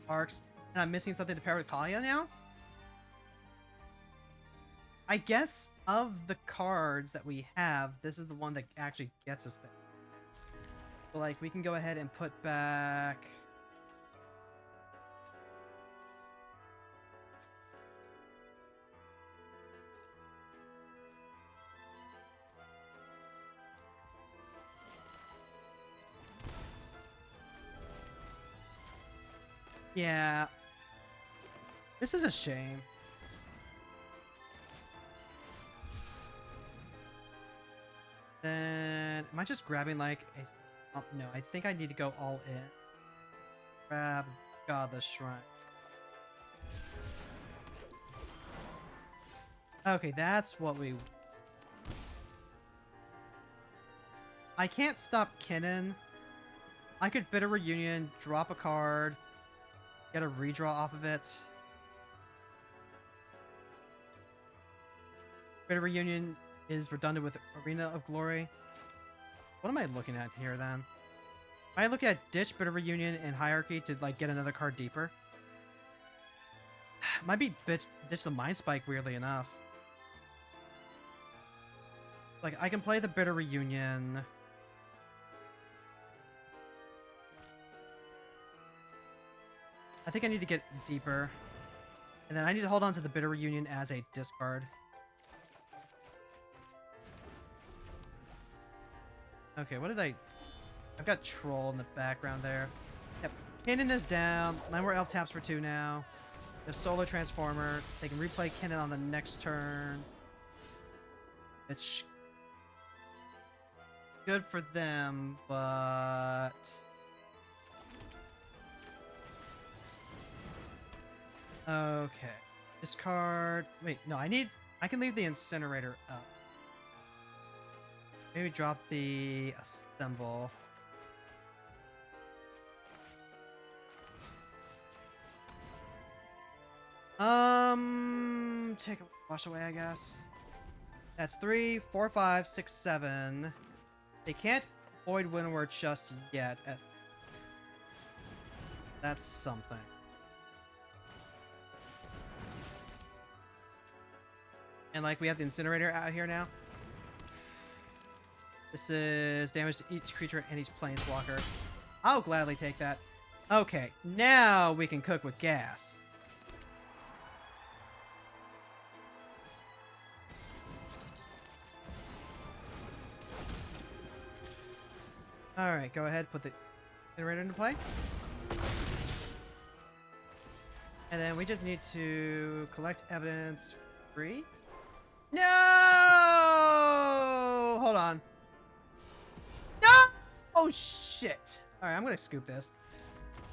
Arcs, and I'm missing something to pair with Kalia now? I guess of the cards that we have, this is the one that actually gets us there. So, like, we can go ahead and put back... Yeah. This is a shame. Then, am I just grabbing like a... Oh, no, I think I need to go all in. Grab Godless Shrine. Okay, that's what we... I can't stop Kinnan. I could Bitter Reunion, drop a card, get a redraw off of it. Bitter Reunion is redundant with Arena of Glory. What am I looking at here then? Am I looking at Ditch, Bitter Reunion, and Hierarchy to like get another card deeper? Might be Ditch the Mind Spike, weirdly enough. Like, I can play the Bitter Reunion. I think I need to get deeper. And then I need to hold on to the Bitter Reunion as a discard. Okay, what did I... I've got Troll in the background there. Yep, Kinnan is down. 9 more Elf taps for 2 now. The Solar Transformer. They can replay Kinnan on the next turn. It's good for them, but... Okay. Discard... Wait, no, I can leave the Incinerator up. Maybe drop the Assemble. Take a wash away, I guess. That's 3, 4, 5, 6, 7. They can't Void Windward just yet. That's something. And like we have the Incinerator out here now. This is damage to each creature and each planeswalker. I'll gladly take that. Okay, now we can cook with gas. Alright, go ahead, put the generator into play. And then we just need to collect evidence free. No! Hold on. No! Oh, shit. Alright, I'm gonna scoop this.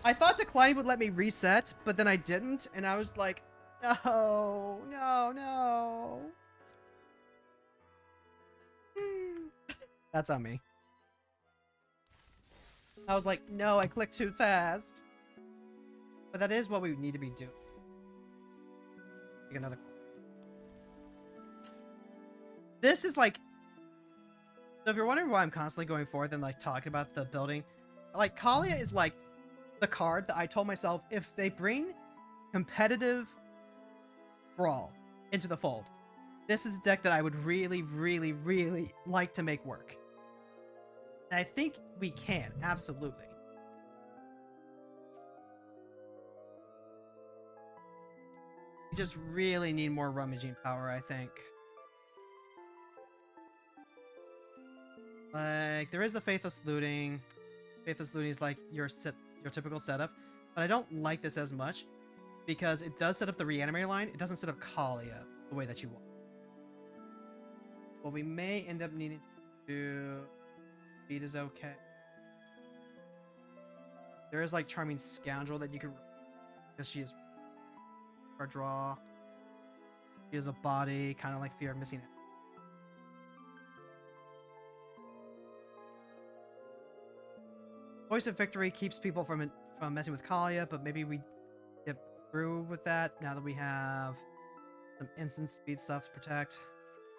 I thought Decline would let me reset, but then I didn't, and I was like, no, no, no. That's on me. I was like, no, I clicked too fast. But that is what we need to be doing. Take another. This is like... So if you're wondering why I'm constantly going forth and like talking about the building, like Kalia is like the card that I told myself if they bring competitive Brawl into the fold, this is the deck that I would really, really, really like to make work. And I think we can, absolutely. We just really need more rummaging power, I think. Like, there is the Faithless Looting. Faithless Looting is like your typical setup. But I don't like this as much because it does set up the Reanimator line. It doesn't set up Kalia the way that you want. What we may end up needing to do... Speed is okay. There is like Charming Scoundrel that you can... Because she is... Or draw. She has a body, kind of like Fear of Missing Out. Voice of Victory keeps people from messing with Kalia, but maybe we get through with that now that we have some instant speed stuff to protect.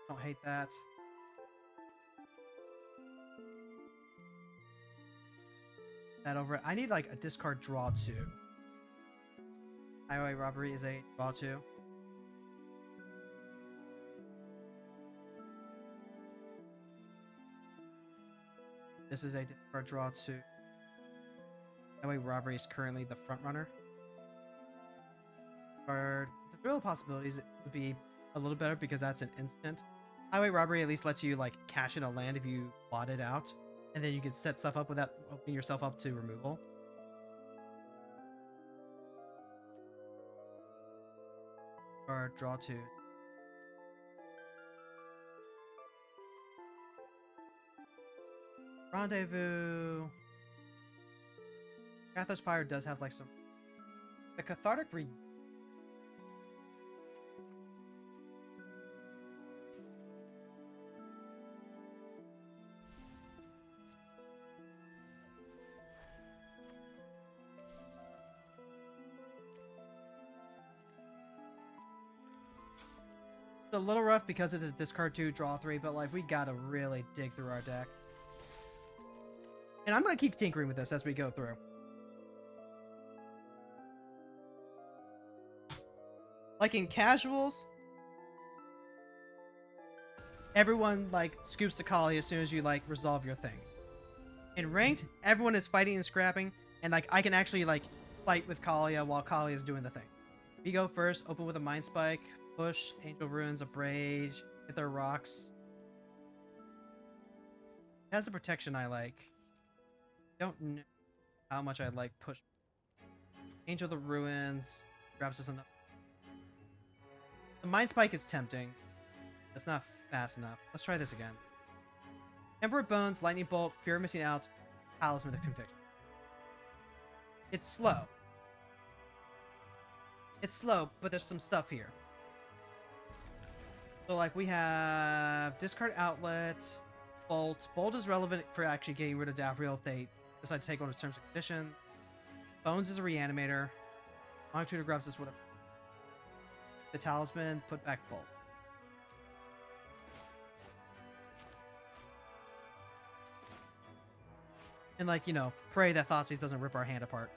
Don't hate that. that over. I need like a discard draw 2. Highway robbery is a draw 2. This is a discard draw 2. Highway robbery is currently the front runner. Or the thrill of possibilities would be a little better because that's an instant. Highway robbery at least lets you like cash in a land if you bought it out, and then you can set stuff up without opening yourself up to removal. Or draw 2. Rendezvous. Cathos Pyre does have like some. The Cathartic Re. It's a little rough because it's a discard 2, draw 3, but like we gotta really dig through our deck. And I'm gonna keep tinkering with this as we go through. Like in casuals, everyone like scoops to Kali as soon as you like resolve your thing. In ranked, everyone is fighting and scrapping, and like I can actually like fight with Kalia while Kalia is doing the thing. We go first, open with a Mind Spike, push, Angel Runes, Abrade, hit their rocks. It has the protection I like. Don't know how much I like push. Angel the Ruins grabs us enough. The Mind Spike is tempting. That's not fast enough. Let's try this again. Emperor Bones, Lightning Bolt, Fear of Missing Out, Talisman of Conviction. It's slow. It's slow, but there's some stuff here. So like we have Discard Outlet, Bolt. Bolt is relevant for actually getting rid of Davriel if they decide to take one of its terms and conditions. Bones is a Reanimator. Monarch Tutor grabs this with the Talisman, put back Bolt. And like, you know, pray that Thoughtseize doesn't rip our hand apart.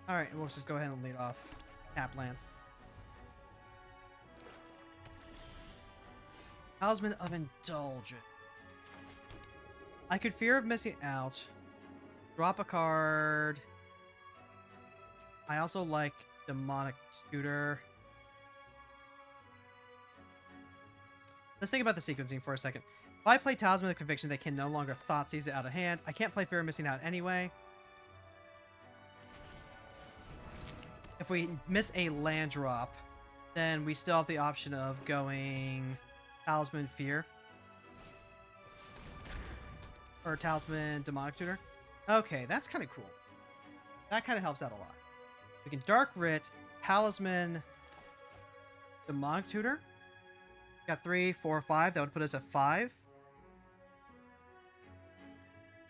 Alright, and we'll just go ahead and lead off. Tap land. Talisman of Indulgence. I could Fear of Missing Out. Drop a card. I also like Demonic Tutor. Let's think about the sequencing for a second. If I play Talisman of Conviction, they can no longer Thoughtseize it out of hand. I can't play Fear of Missing Out anyway. If we miss a land drop, then we still have the option of going Talisman Fear. Or Talisman Demonic Tutor. Okay, that's kind of cool. That kind of helps out a lot. We can Dark Writ, Talisman Demonic Tutor. Got 3, 4, 5. That would put us at 5.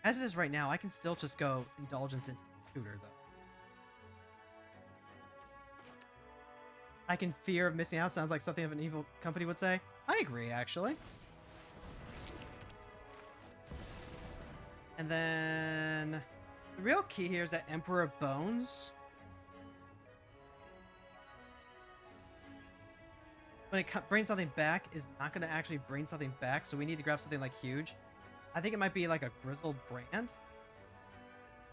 As it is right now, I can still just go Indulgence into Tutor, though. I can Fear of Missing Out. Sounds like something of an evil company would say. I agree, actually. And then the real key here is that Emperor of Bones. When it brings something back, is not going to actually bring something back, so we need to grab something like huge. I think it might be like a Grizzled Brand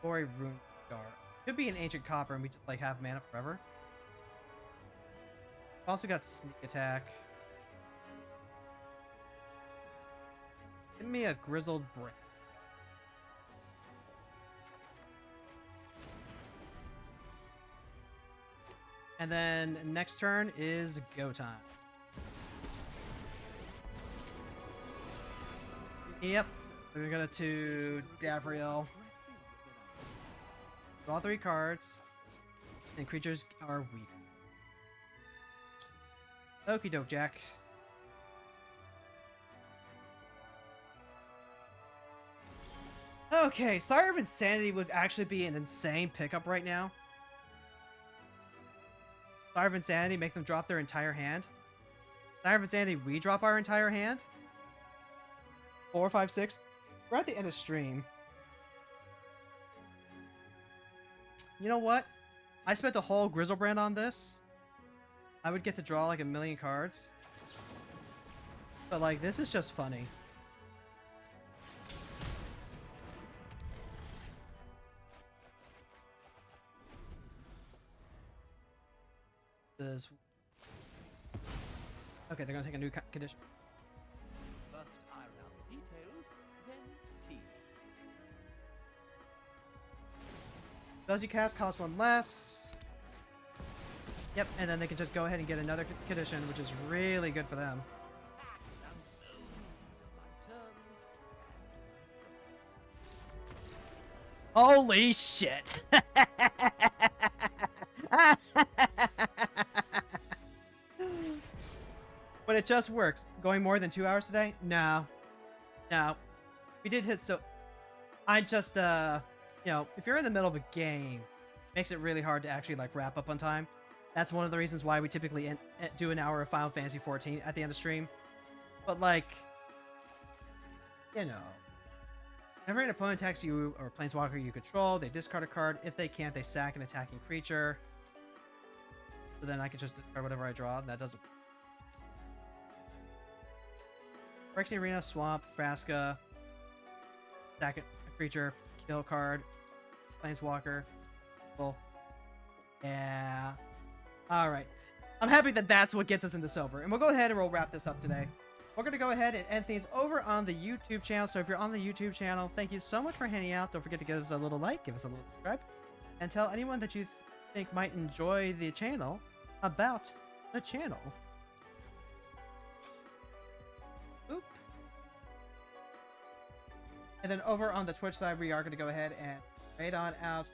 or a Rune Scar. Could be an Ancient Copper, and we just like have mana forever. We've also got Sneak Attack. Give me a Grizzled Brand. And then next turn is go time. Yep, we're gonna to Davriel. Draw 3 cards, and creatures are weak. Okie doke, Jack. Okay, Sire of Insanity would actually be an insane pickup right now. Sire of Insanity, make them drop their entire hand. Sire of Insanity, we drop our entire hand. 4, 5, 6. We're at the end of stream. You know what? I spent a whole Grizzlebrand on this. I would get to draw like a million cards. But like, this is just funny. This... Okay, they're gonna take a new condition. First iron out the details, then tea. Those you cast cost 1 less. Yep, and then they can just go ahead and get another condition, which is really good for them. Acts and souls are my terms. Holy shit! But it just works. Going more than 2 hours today? No. No. We did hit so... I just, you know, if you're in the middle of a game, it makes it really hard to actually, like, wrap up on time. That's one of the reasons why we typically do an hour of Final Fantasy XIV at the end of stream. But, like, you know, whenever an opponent attacks you or planeswalker you control, they discard a card. If they can't, they sack an attacking creature. So then I can just discard whatever I draw, and that doesn't... Phyrexian Arena, Swamp, Frasca, sack a creature, kill card, planeswalker. Cool. Yeah. Alright. I'm happy that that's what gets us into silver. And we'll go ahead and we'll wrap this up today. We're going to go ahead and end things over on the YouTube channel. So if you're on the YouTube channel, thank you so much for hanging out. Don't forget to give us a little like, give us a little subscribe, and tell anyone that you think might enjoy the channel about the channel. Oop. And then over on the Twitch side, we are going to go ahead and fade on out.